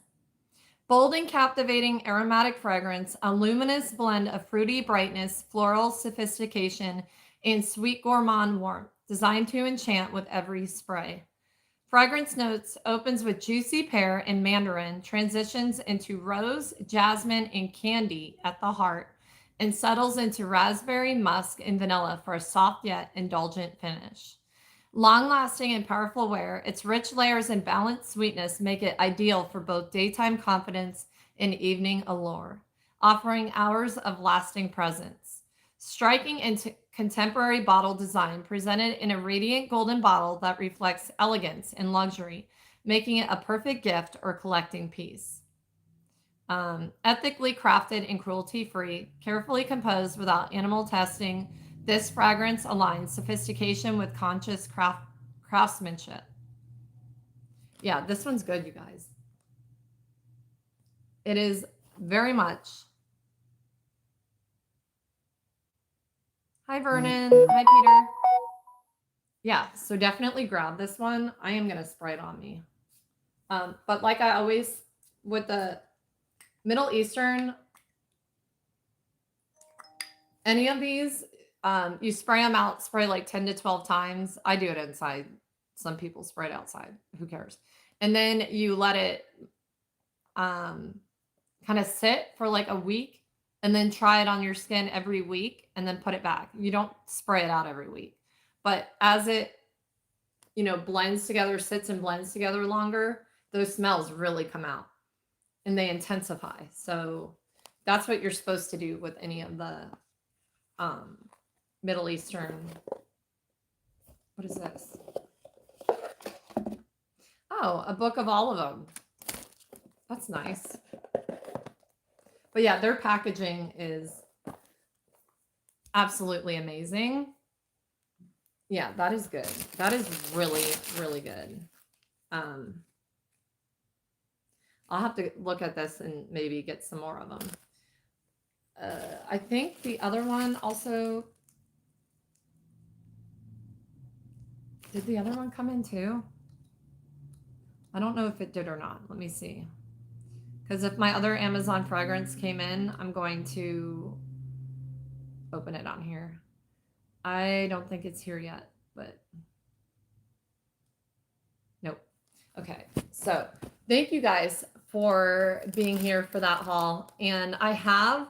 bold and captivating aromatic fragrance, a luminous blend of fruity brightness, floral sophistication, and sweet gourmand warmth, designed to enchant with every spray. Fragrance notes opens with juicy pear and mandarin, transitions into rose, jasmine, and candy at the heart, and settles into raspberry, musk, and vanilla for a soft yet indulgent finish. Long-lasting and powerful wear, its rich layers and balanced sweetness make it ideal for both daytime confidence and evening allure, offering hours of lasting presence. Striking into contemporary bottle design presented in a radiant golden bottle that reflects elegance and luxury, making it a perfect gift or collecting piece. Ethically crafted and cruelty-free, carefully composed without animal testing, This fragrance aligns sophistication with conscious craftsmanship. Yeah, this one's good, you guys. It is very much. Hi, Vernon. Hi, Peter. Yeah, so definitely grab this one. I am going to spray it on me. But like I always, with the Middle Eastern, any of these, you spray them out, spray like 10 to 12 times. I do it inside. Some people spray it outside. Who cares? And then you let it kind of sit for like a week and then try it on your skin every week and then put it back. You don't spray it out every week. But as it, you know, blends together, sits and blends together longer, those smells really come out and they intensify. So that's what you're supposed to do with any of the Middle Eastern. What is this? Oh, a book of all of them. That's nice. But yeah, their packaging is absolutely amazing. Yeah, that is good. That is really, really good. I'll have to look at this and maybe get some more of them. I think the other one also. Did the other one come in too? I don't know if it did or not. Let me see. Because if my other Amazon fragrance came in, I'm going to open it on here. I don't think it's here yet, but nope. Okay, so thank you guys for being here for that haul. And I have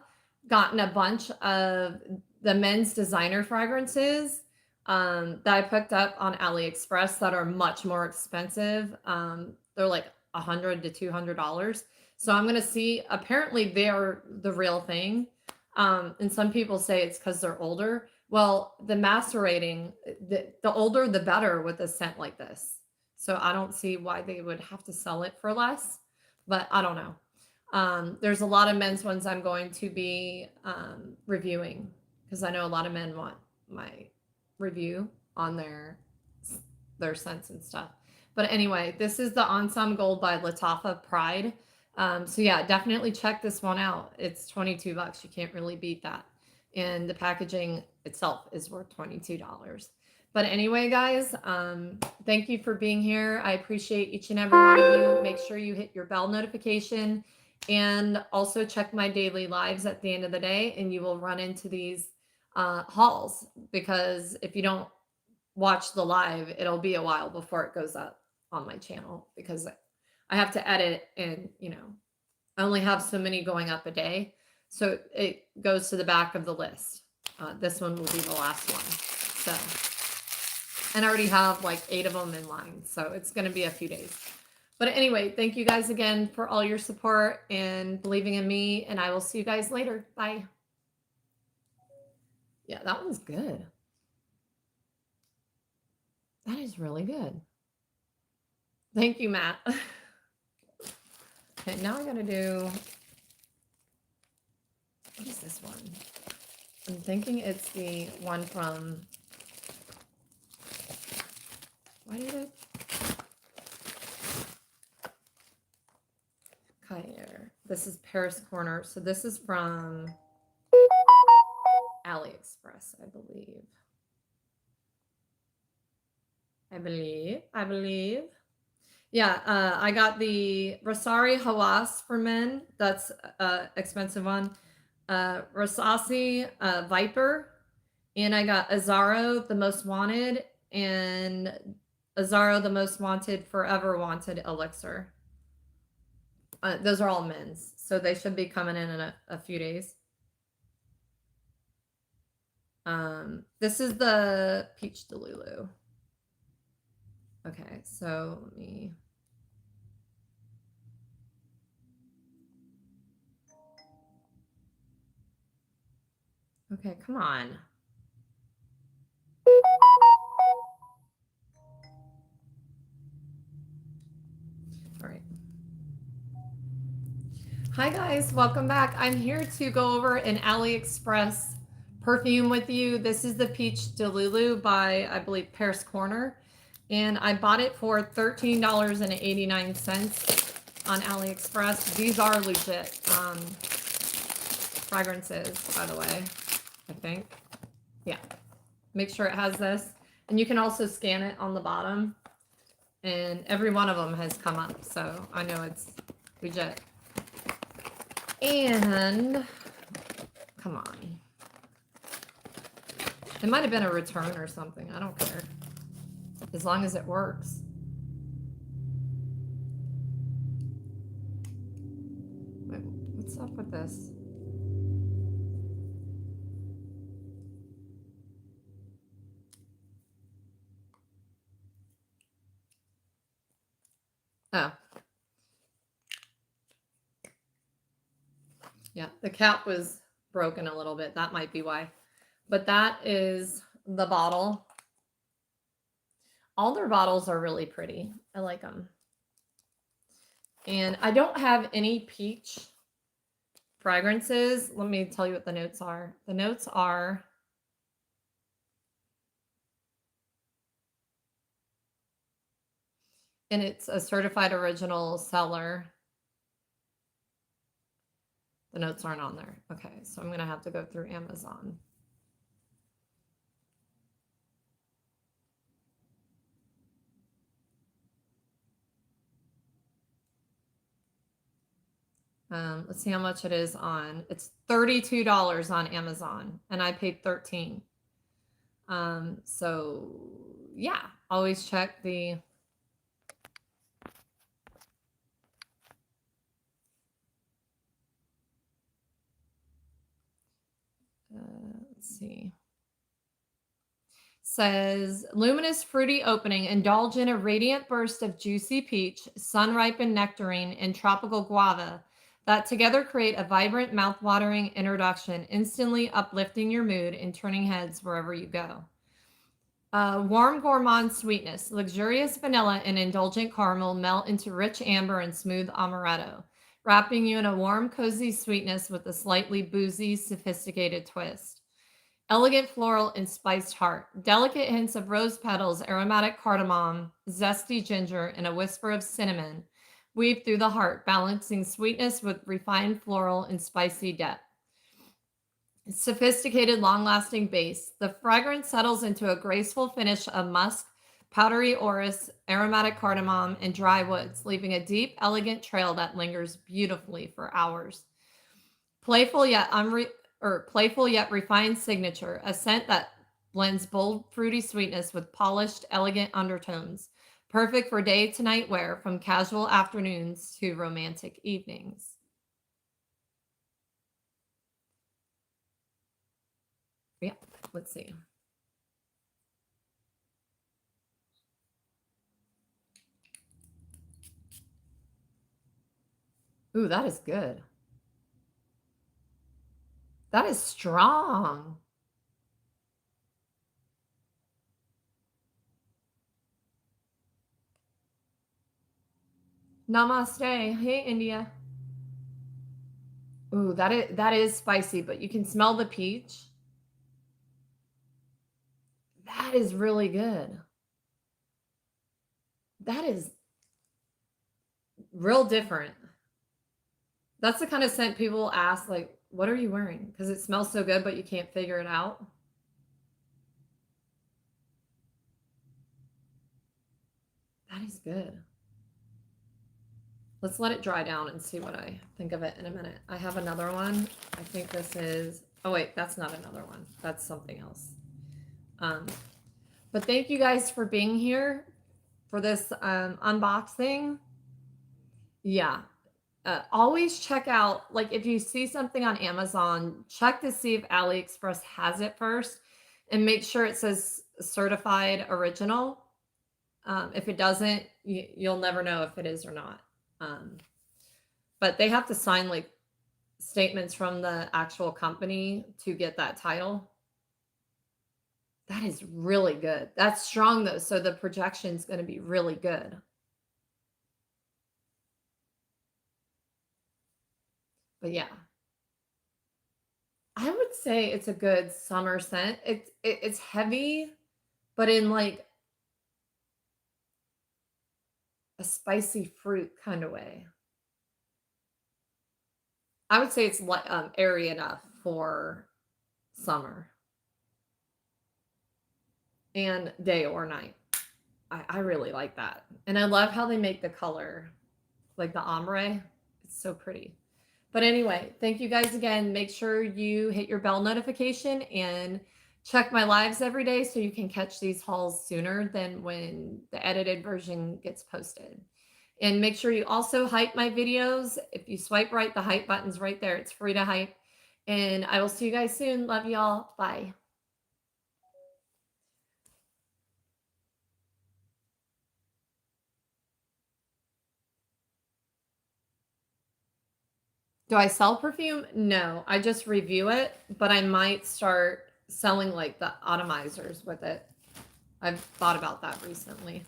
gotten a bunch of the men's designer fragrances that I picked up on AliExpress that are much more expensive. They're like $100 to $200. So I'm gonna see. Apparently, they're the real thing. And some people say it's because they're older. Well, the macerating, the older the better with a scent like this. So I don't see why they would have to sell it for less, but I don't know. There's a lot of men's ones I'm going to be reviewing because I know a lot of men want my review on their scents and stuff. But anyway, this is the Ensemble Gold by Latafa Pride. So yeah, definitely check this one out. It's $22. You can't really beat that. And the packaging itself is worth $22. But anyway, guys, thank you for being here. I appreciate each and every one of you. Make sure you hit your bell notification and also check my daily lives at the end of the day, and you will run into these hauls, because if you don't watch the live, it'll be a while before it goes up on my channel because I have to edit, and I only have so many going up a day. So it goes to the back of the list. This one will be the last one. So, and I already have like 8 of them in line. So it's going to be a few days. But anyway, thank you guys again for all your support and believing in me. And I will see you guys later. Bye. Yeah, that one's good. That is really good. Thank you, Matt. Okay, now I got to do... What is this one? I'm thinking it's the one from... Why did it... Kayer. This is Paris Corner. So this is from AliExpress, I believe. I believe. Yeah, I got the Rosari Hawas for men. That's an expensive one. Rosasi Viper. And I got Azaro, the Most Wanted, and Azaro, the Most Wanted, Forever Wanted Elixir. Those are all men's, so they should be coming in a few days. This is the Peach Delulu. Okay, so let me... Okay, come on. All right. Hi guys, welcome back. I'm here to go over an AliExpress perfume with you. This is the Peach Delulu by, I believe, Paris Corner. And I bought it for $13.89 on AliExpress. These are legit fragrances, by the way, I think. Yeah. Make sure it has this. And you can also scan it on the bottom. And every one of them has come up, so I know it's legit. And come on. It might have been a return or something. I don't care. As long as it works. Wait, what's up with this? Oh. Yeah, the cap was broken a little bit. That might be why. But that is the bottle. All their bottles are really pretty. I like them. And I don't have any peach fragrances. Let me tell you what the notes are. The notes are and it's a certified original seller. The notes aren't on there. Okay, so I'm going to have to go through Amazon. Let's see how much it is on. It's $32 on Amazon, and I paid $13. So yeah, always check the. Let's see. Says luminous fruity opening, indulge in a radiant burst of juicy peach, sun-ripened nectarine, and tropical guava that together create a vibrant, mouth-watering introduction, instantly uplifting your mood and turning heads wherever you go. Warm gourmand sweetness, luxurious vanilla and indulgent caramel melt into rich amber and smooth amaretto, wrapping you in a warm, cozy sweetness with a slightly boozy, sophisticated twist. Elegant floral and spiced heart, delicate hints of rose petals, aromatic cardamom, zesty ginger, and a whisper of cinnamon weave through the heart, balancing sweetness with refined floral and spicy depth. Sophisticated, long-lasting base. The fragrance settles into a graceful finish of musk, powdery orris, aromatic cardamom, and dry woods, leaving a deep, elegant trail that lingers beautifully for hours. Playful yet refined signature, a scent that blends bold, fruity sweetness with polished, elegant undertones. Perfect for day to night wear, from casual afternoons to romantic evenings. Yeah, let's see. Ooh, that is good. That is strong. Namaste. Hey, India. Ooh, that is spicy, but you can smell the peach. That is really good. That is real different. That's the kind of scent people ask, like, what are you wearing? Because it smells so good, but you can't figure it out. That is good. Let's let it dry down and see what I think of it in a minute. I have another one. I think this is, oh wait, that's not another one. That's something else. But thank you guys for being here for this unboxing. Yeah. Always check out, like, if you see something on Amazon, check to see if AliExpress has it first and make sure it says certified original. If it doesn't, you'll never know if it is or not. But they have to sign like statements from the actual company to get that title. That is really good. That's strong though, so the projection is going to be really good. But yeah, I would would say it's a good summer scent. It's heavy, but in like a spicy fruit kind of way. I would say it's airy enough for summer and day or night. I really like that. And I love how they make the color, like the ombre. It's so pretty. But anyway, thank you guys again. Make sure you hit your bell notification and check my lives every day so you can catch these hauls sooner than when the edited version gets posted. And make sure you also hype my videos. If you swipe right, the hype button's right there. It's free to hype. And I will see you guys soon. Love y'all. Bye. Do I sell perfume? No, I just review it, but I might start selling like the atomizers with it. I've thought about that recently.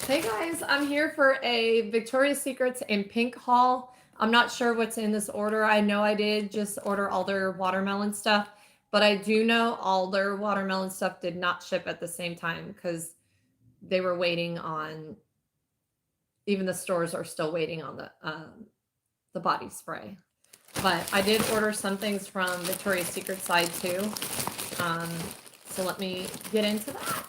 Hey guys, I'm here for a Victoria's Secrets in pink haul. I'm not sure what's in this order. I know I did just order all their watermelon stuff, but I do know all their watermelon stuff did not ship at the same time because they were waiting on, even the stores are still waiting on the body spray. But I did order some things from Victoria's Secret side too. So let me get into that.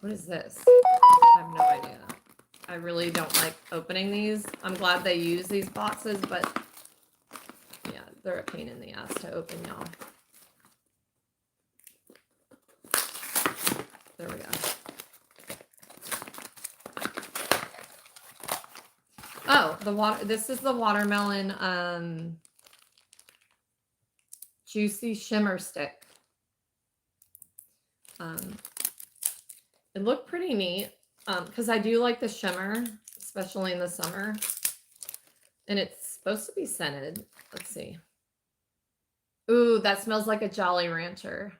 What is this? I have no idea. I really don't like opening these. I'm glad they use these boxes, but yeah, they're a pain in the ass to open, y'all. There we go. Oh, this is the watermelon juicy shimmer stick. It looked pretty neat because I do like the shimmer, especially in the summer. And it's supposed to be scented. Let's see. Ooh, that smells like a Jolly Rancher.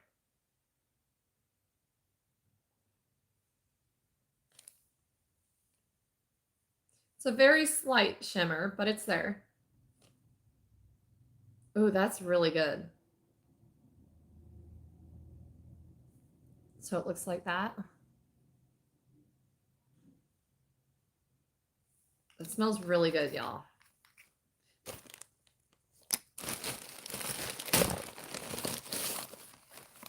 It's a very slight shimmer, but it's there. Ooh, that's really good. So it looks like that. It smells really good, y'all.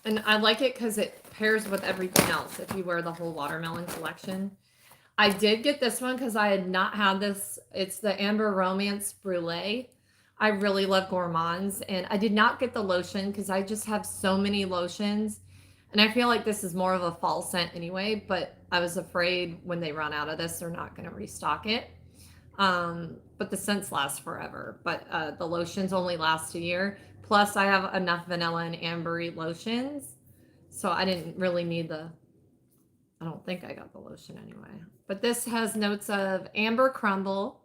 And I like it because it pairs with everything else if you wear the whole watermelon collection. I did get this one because I had not had this. It's the Amber Romance Brulee. I really love gourmands. And I did not get the lotion because I just have so many lotions. And I feel like this is more of a fall scent anyway. But I was afraid when they run out of this, they're not going to restock it. But the scents last forever. But the lotions only last a year. Plus, I have enough vanilla and ambery lotions. So I didn't really need the... I don't think I got the lotion anyway. But this has notes of amber crumble,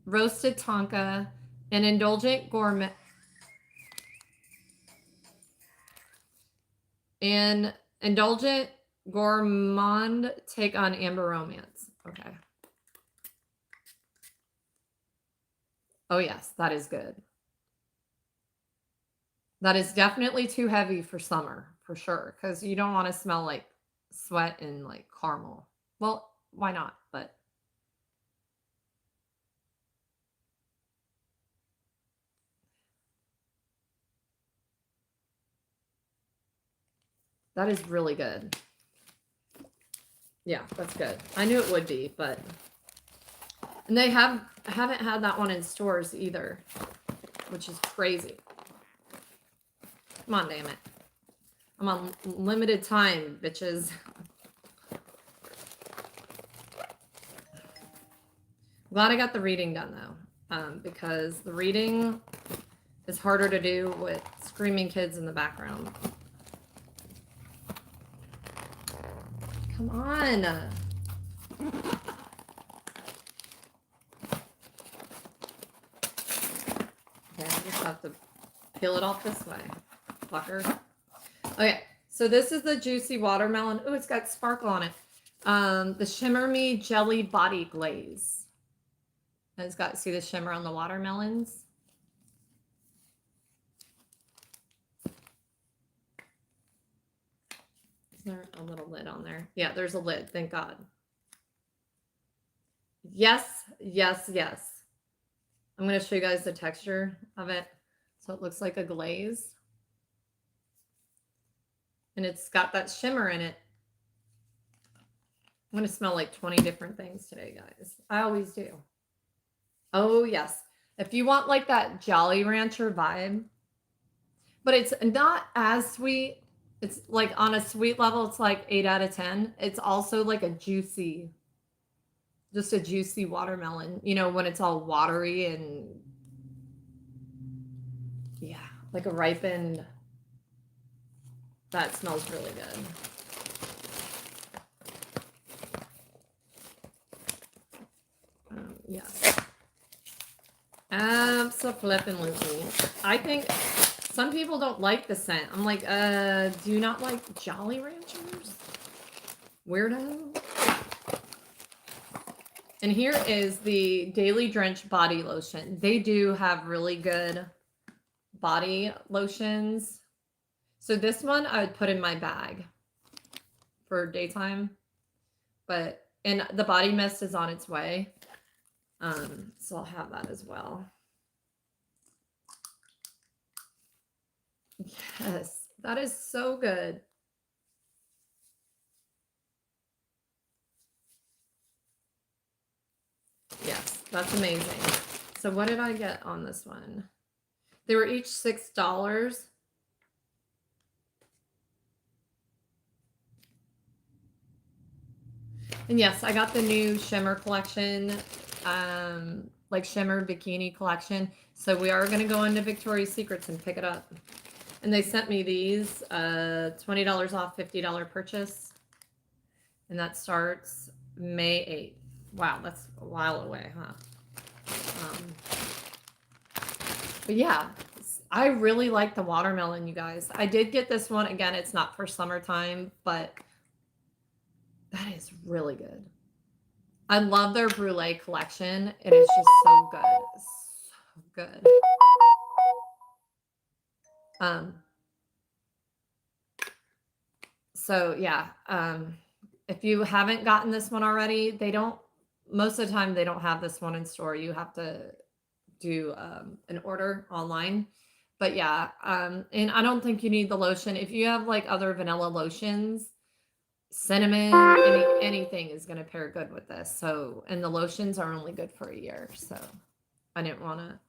roasted tonka, an indulgent gourmet, and indulgent gourmand take on amber romance. Okay. Oh yes, that is good. That is definitely too heavy for summer, for sure, because you don't want to smell like sweat and like caramel. Well, why not? But that is really good. Yeah, that's good. I knew it would be, but... And they haven't had that one in stores either, which is crazy. Come on, damn it. I'm on limited time, bitches. Glad I got the reading done, though, because the reading is harder to do with screaming kids in the background. Come on. Okay, I just have to peel it off this way, fucker. Okay, so this is the Juicy Watermelon. Oh, it's got sparkle on it. The Shimmer Me Jelly Body Glaze. And it's got, see the shimmer on the watermelons? Is there a little lid on there? Yeah, there's a lid, thank God. Yes, yes, yes. I'm going to show you guys the texture of it. So it looks like a glaze. And it's got that shimmer in it. I'm going to smell like 20 different things today, guys. I always do. Oh, yes. If you want like that Jolly Rancher vibe, but it's not as sweet. It's like on a sweet level, it's like 8 out of 10. It's also like a juicy, just a juicy watermelon, you know, when it's all watery and yeah, like a ripened, that smells really good. Yes. Absolutely. I think some people don't like the scent. I'm like, do you not like Jolly Ranchers? Weirdo. And here is the Daily Drench body lotion. They do have really good body lotions. So this one I would put in my bag for daytime. And the body mist is on its way. So I'll have that as well. Yes, that is so good. Yes, that's amazing. So what did I get on this one? They were each $6. And yes, I got the new shimmer collection, like shimmer bikini collection. So we are going to go into Victoria's Secrets and pick it up. And they sent me these, $20 off, $50 purchase. And that starts May 8th. Wow, that's a while away, huh? But yeah, I really like the watermelon, you guys. I did get this one. Again, it's not for summertime, but that is really good. I love their brulee collection. It is just so good. So good. So yeah, if you haven't gotten this one already, they don't, most of the time they don't have this one in store. You have to do an order online. But yeah, and I don't think you need the lotion. If you have like other vanilla lotions, cinnamon, anything is going to pair good with this. So, and the lotions are only good for a year. So I didn't want to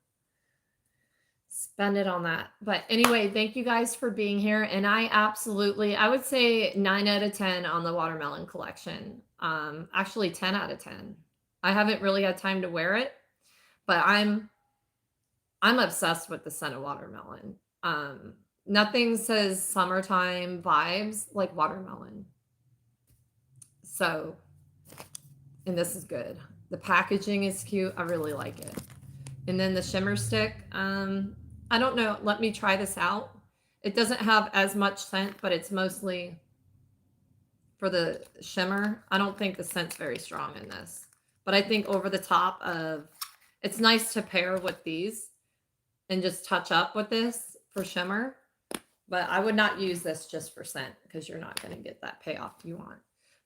spend it on that. But anyway, thank you guys for being here. And I would say 9 out of 10 on the watermelon collection. Actually 10 out of 10. I haven't really had time to wear it, but I'm obsessed with the scent of watermelon. Nothing says summertime vibes like watermelon. So, and this is good. The packaging is cute. I really like it. And then the shimmer stick, I don't know. Let me try this out. It doesn't have as much scent, but it's mostly for the shimmer. I don't think the scent's very strong in this, but I think over the top of, it's nice to pair with these and just touch up with this for shimmer. But I would not use this just for scent because you're not going to get that payoff you want.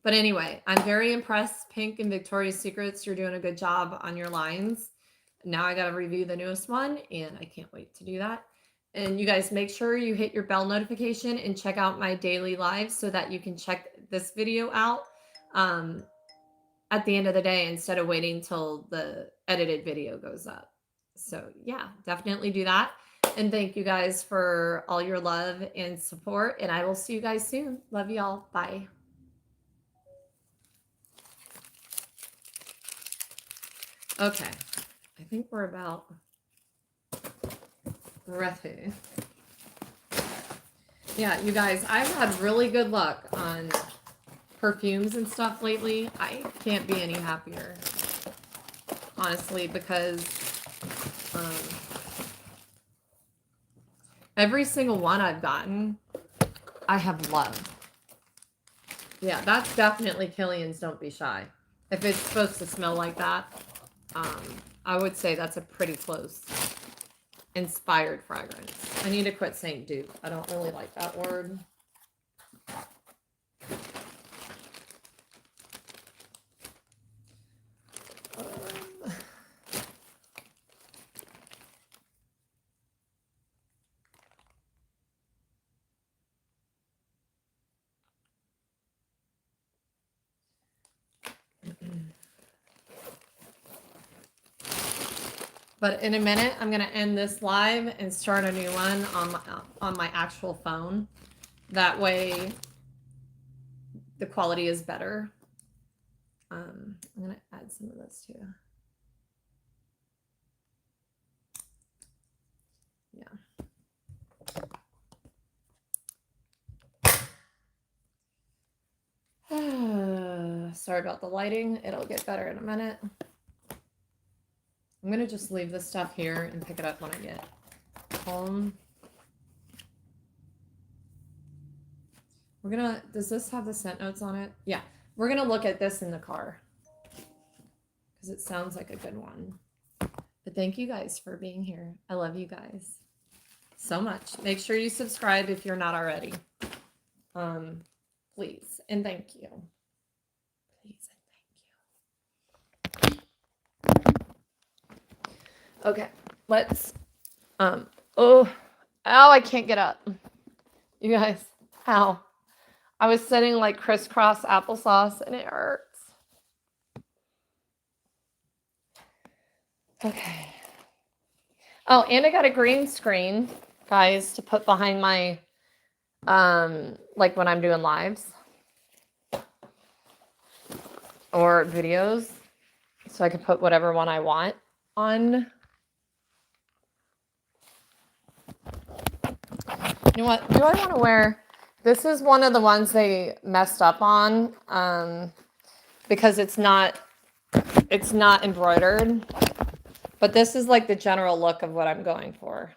But anyway, I'm very impressed. Pink and Victoria's Secrets, you're doing a good job on your lines. Now I got to review the newest one, and I can't wait to do that. And you guys make sure you hit your bell notification and check out my daily lives so that you can check this video out at the end of the day instead of waiting till the edited video goes up. So yeah, definitely do that. And thank you guys for all your love and support. And I will see you guys soon. Love y'all. Bye. Okay. I think we're about ready. Yeah, you guys, I've had really good luck on perfumes and stuff lately. I can't be any happier, honestly, because every single one I've gotten, I have loved. Yeah, that's definitely Killian's Don't Be Shy. If it's supposed to smell like that, I would say that's a pretty close inspired fragrance. I need to quit saying dupe. I don't really like that word. But in a minute, I'm going to end this live and start a new one on my actual phone. That way, the quality is better. I'm going to add some of this too. Yeah. Sorry about the lighting. It'll get better in a minute. I'm going to just leave this stuff here and pick it up when I get home. We're going to, does this have the scent notes on it? Yeah. We're going to look at this in the car because it sounds like a good one. But thank you guys for being here. I love you guys so much. Make sure you subscribe if you're not already. Please. And thank you. Please and thank you. Okay, let's, I can't get up. You guys, how? I was sitting like crisscross applesauce and it hurts. Okay. Oh, and I got a green screen, guys, to put behind my, like when I'm doing lives or videos, so I can put whatever one I want on. You know what? Do I want to wear? This is one of the ones they messed up on because it's not embroidered. But this is like the general look of what I'm going for.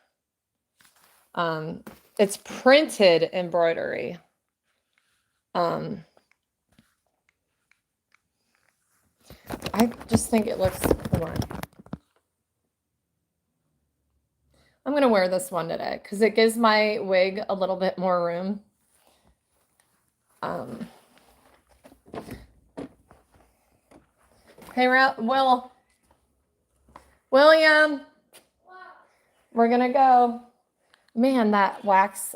It's printed embroidery. I just think it looks, come on. I'm going to wear this one today because it gives my wig a little bit more room. Hey, William, we're going to go. Man, that wax,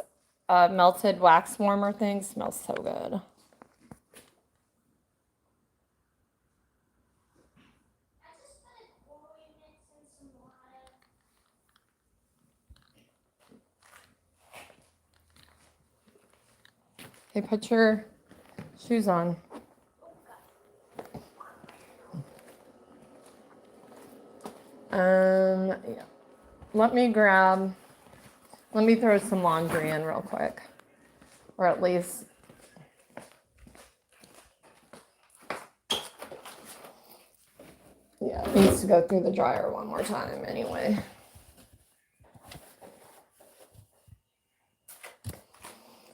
melted wax warmer thing smells so good. Hey, put your shoes on. Yeah. Let me throw some laundry in real quick. Or at least, yeah, it needs to go through the dryer one more time anyway.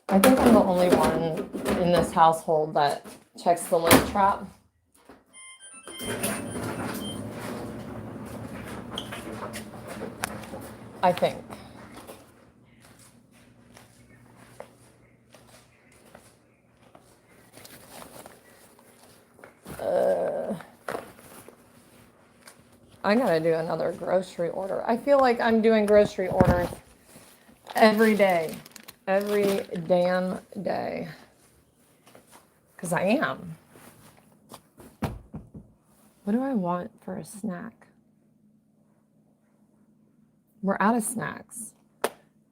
I think I'm the only one in this household that checks the lint trap. I think. I gotta do another grocery order. I feel like I'm doing grocery orders every day. Every damn day. Because I am. What do I want for a snack? We're out of snacks.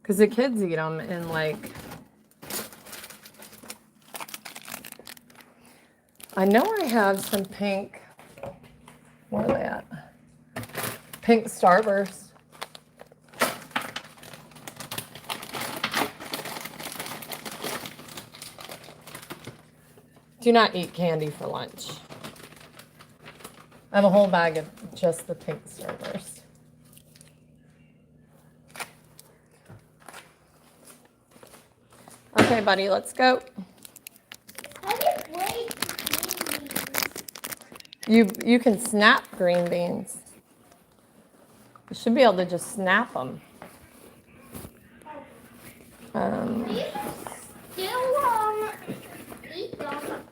Because the kids eat them and like... I know I have some pink... Where are they at? Pink Starburst. Do not eat candy for lunch. I have a whole bag of just the pink Starburst. Okay, buddy, let's go. You can snap green beans. You should be able to just snap them. Still eat them.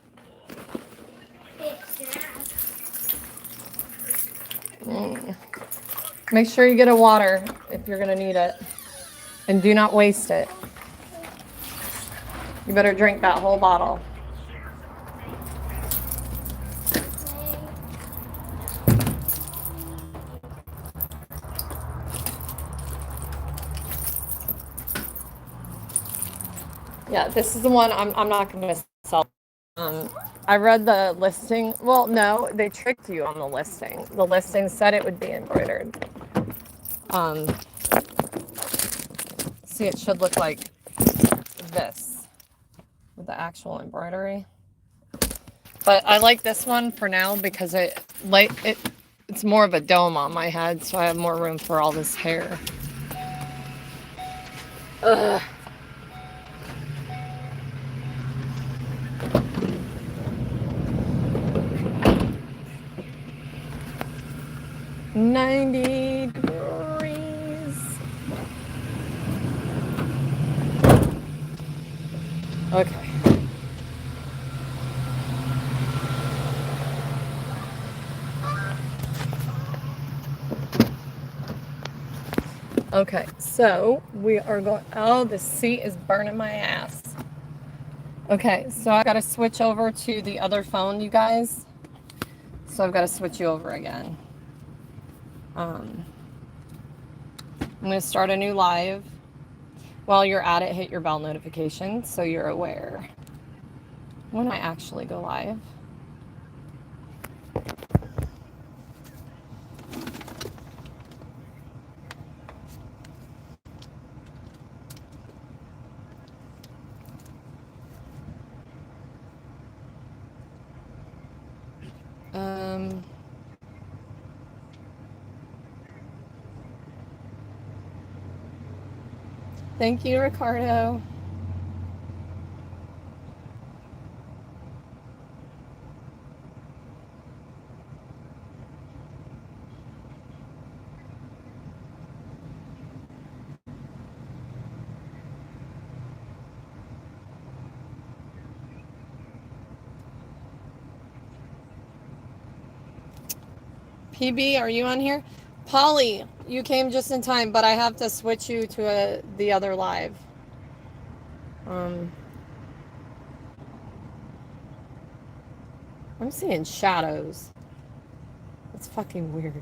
Make sure you get a water if you're going to need it. And do not waste it. You better drink that whole bottle. Yeah, this is the one I'm not going to sell. I read the listing. Well, no, they tricked you on the listing. The listing said it would be embroidered. See, it should look like this with the actual embroidery. But I like this one for now because it's more of a dome on my head, so I have more room for all this hair. Ugh. $90. Okay. Okay, so we are going, oh, the seat is burning my ass. Okay, so I got to switch over to the other phone, you guys. So I've got to switch you over again. I'm going to start a new live. While you're at it, hit your bell notification so you're aware when I actually go live. Thank you, Ricardo. PB, are you on here? Polly, you came just in time, but I have to switch you to the other live. I'm seeing shadows. That's fucking weird.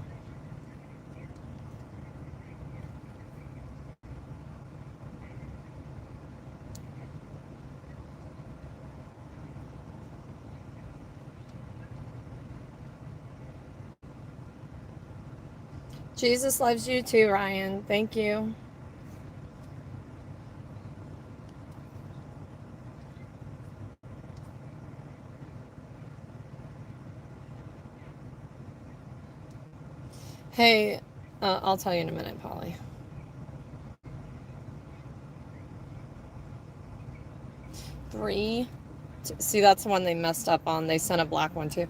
Jesus loves you too, Ryan. Thank you. Hey, I'll tell you in a minute, Polly. Three. See, that's the one they messed up on. They sent a black one too.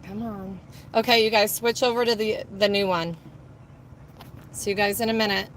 Come on. Okay, you guys, switch over to the new one. See you guys in a minute.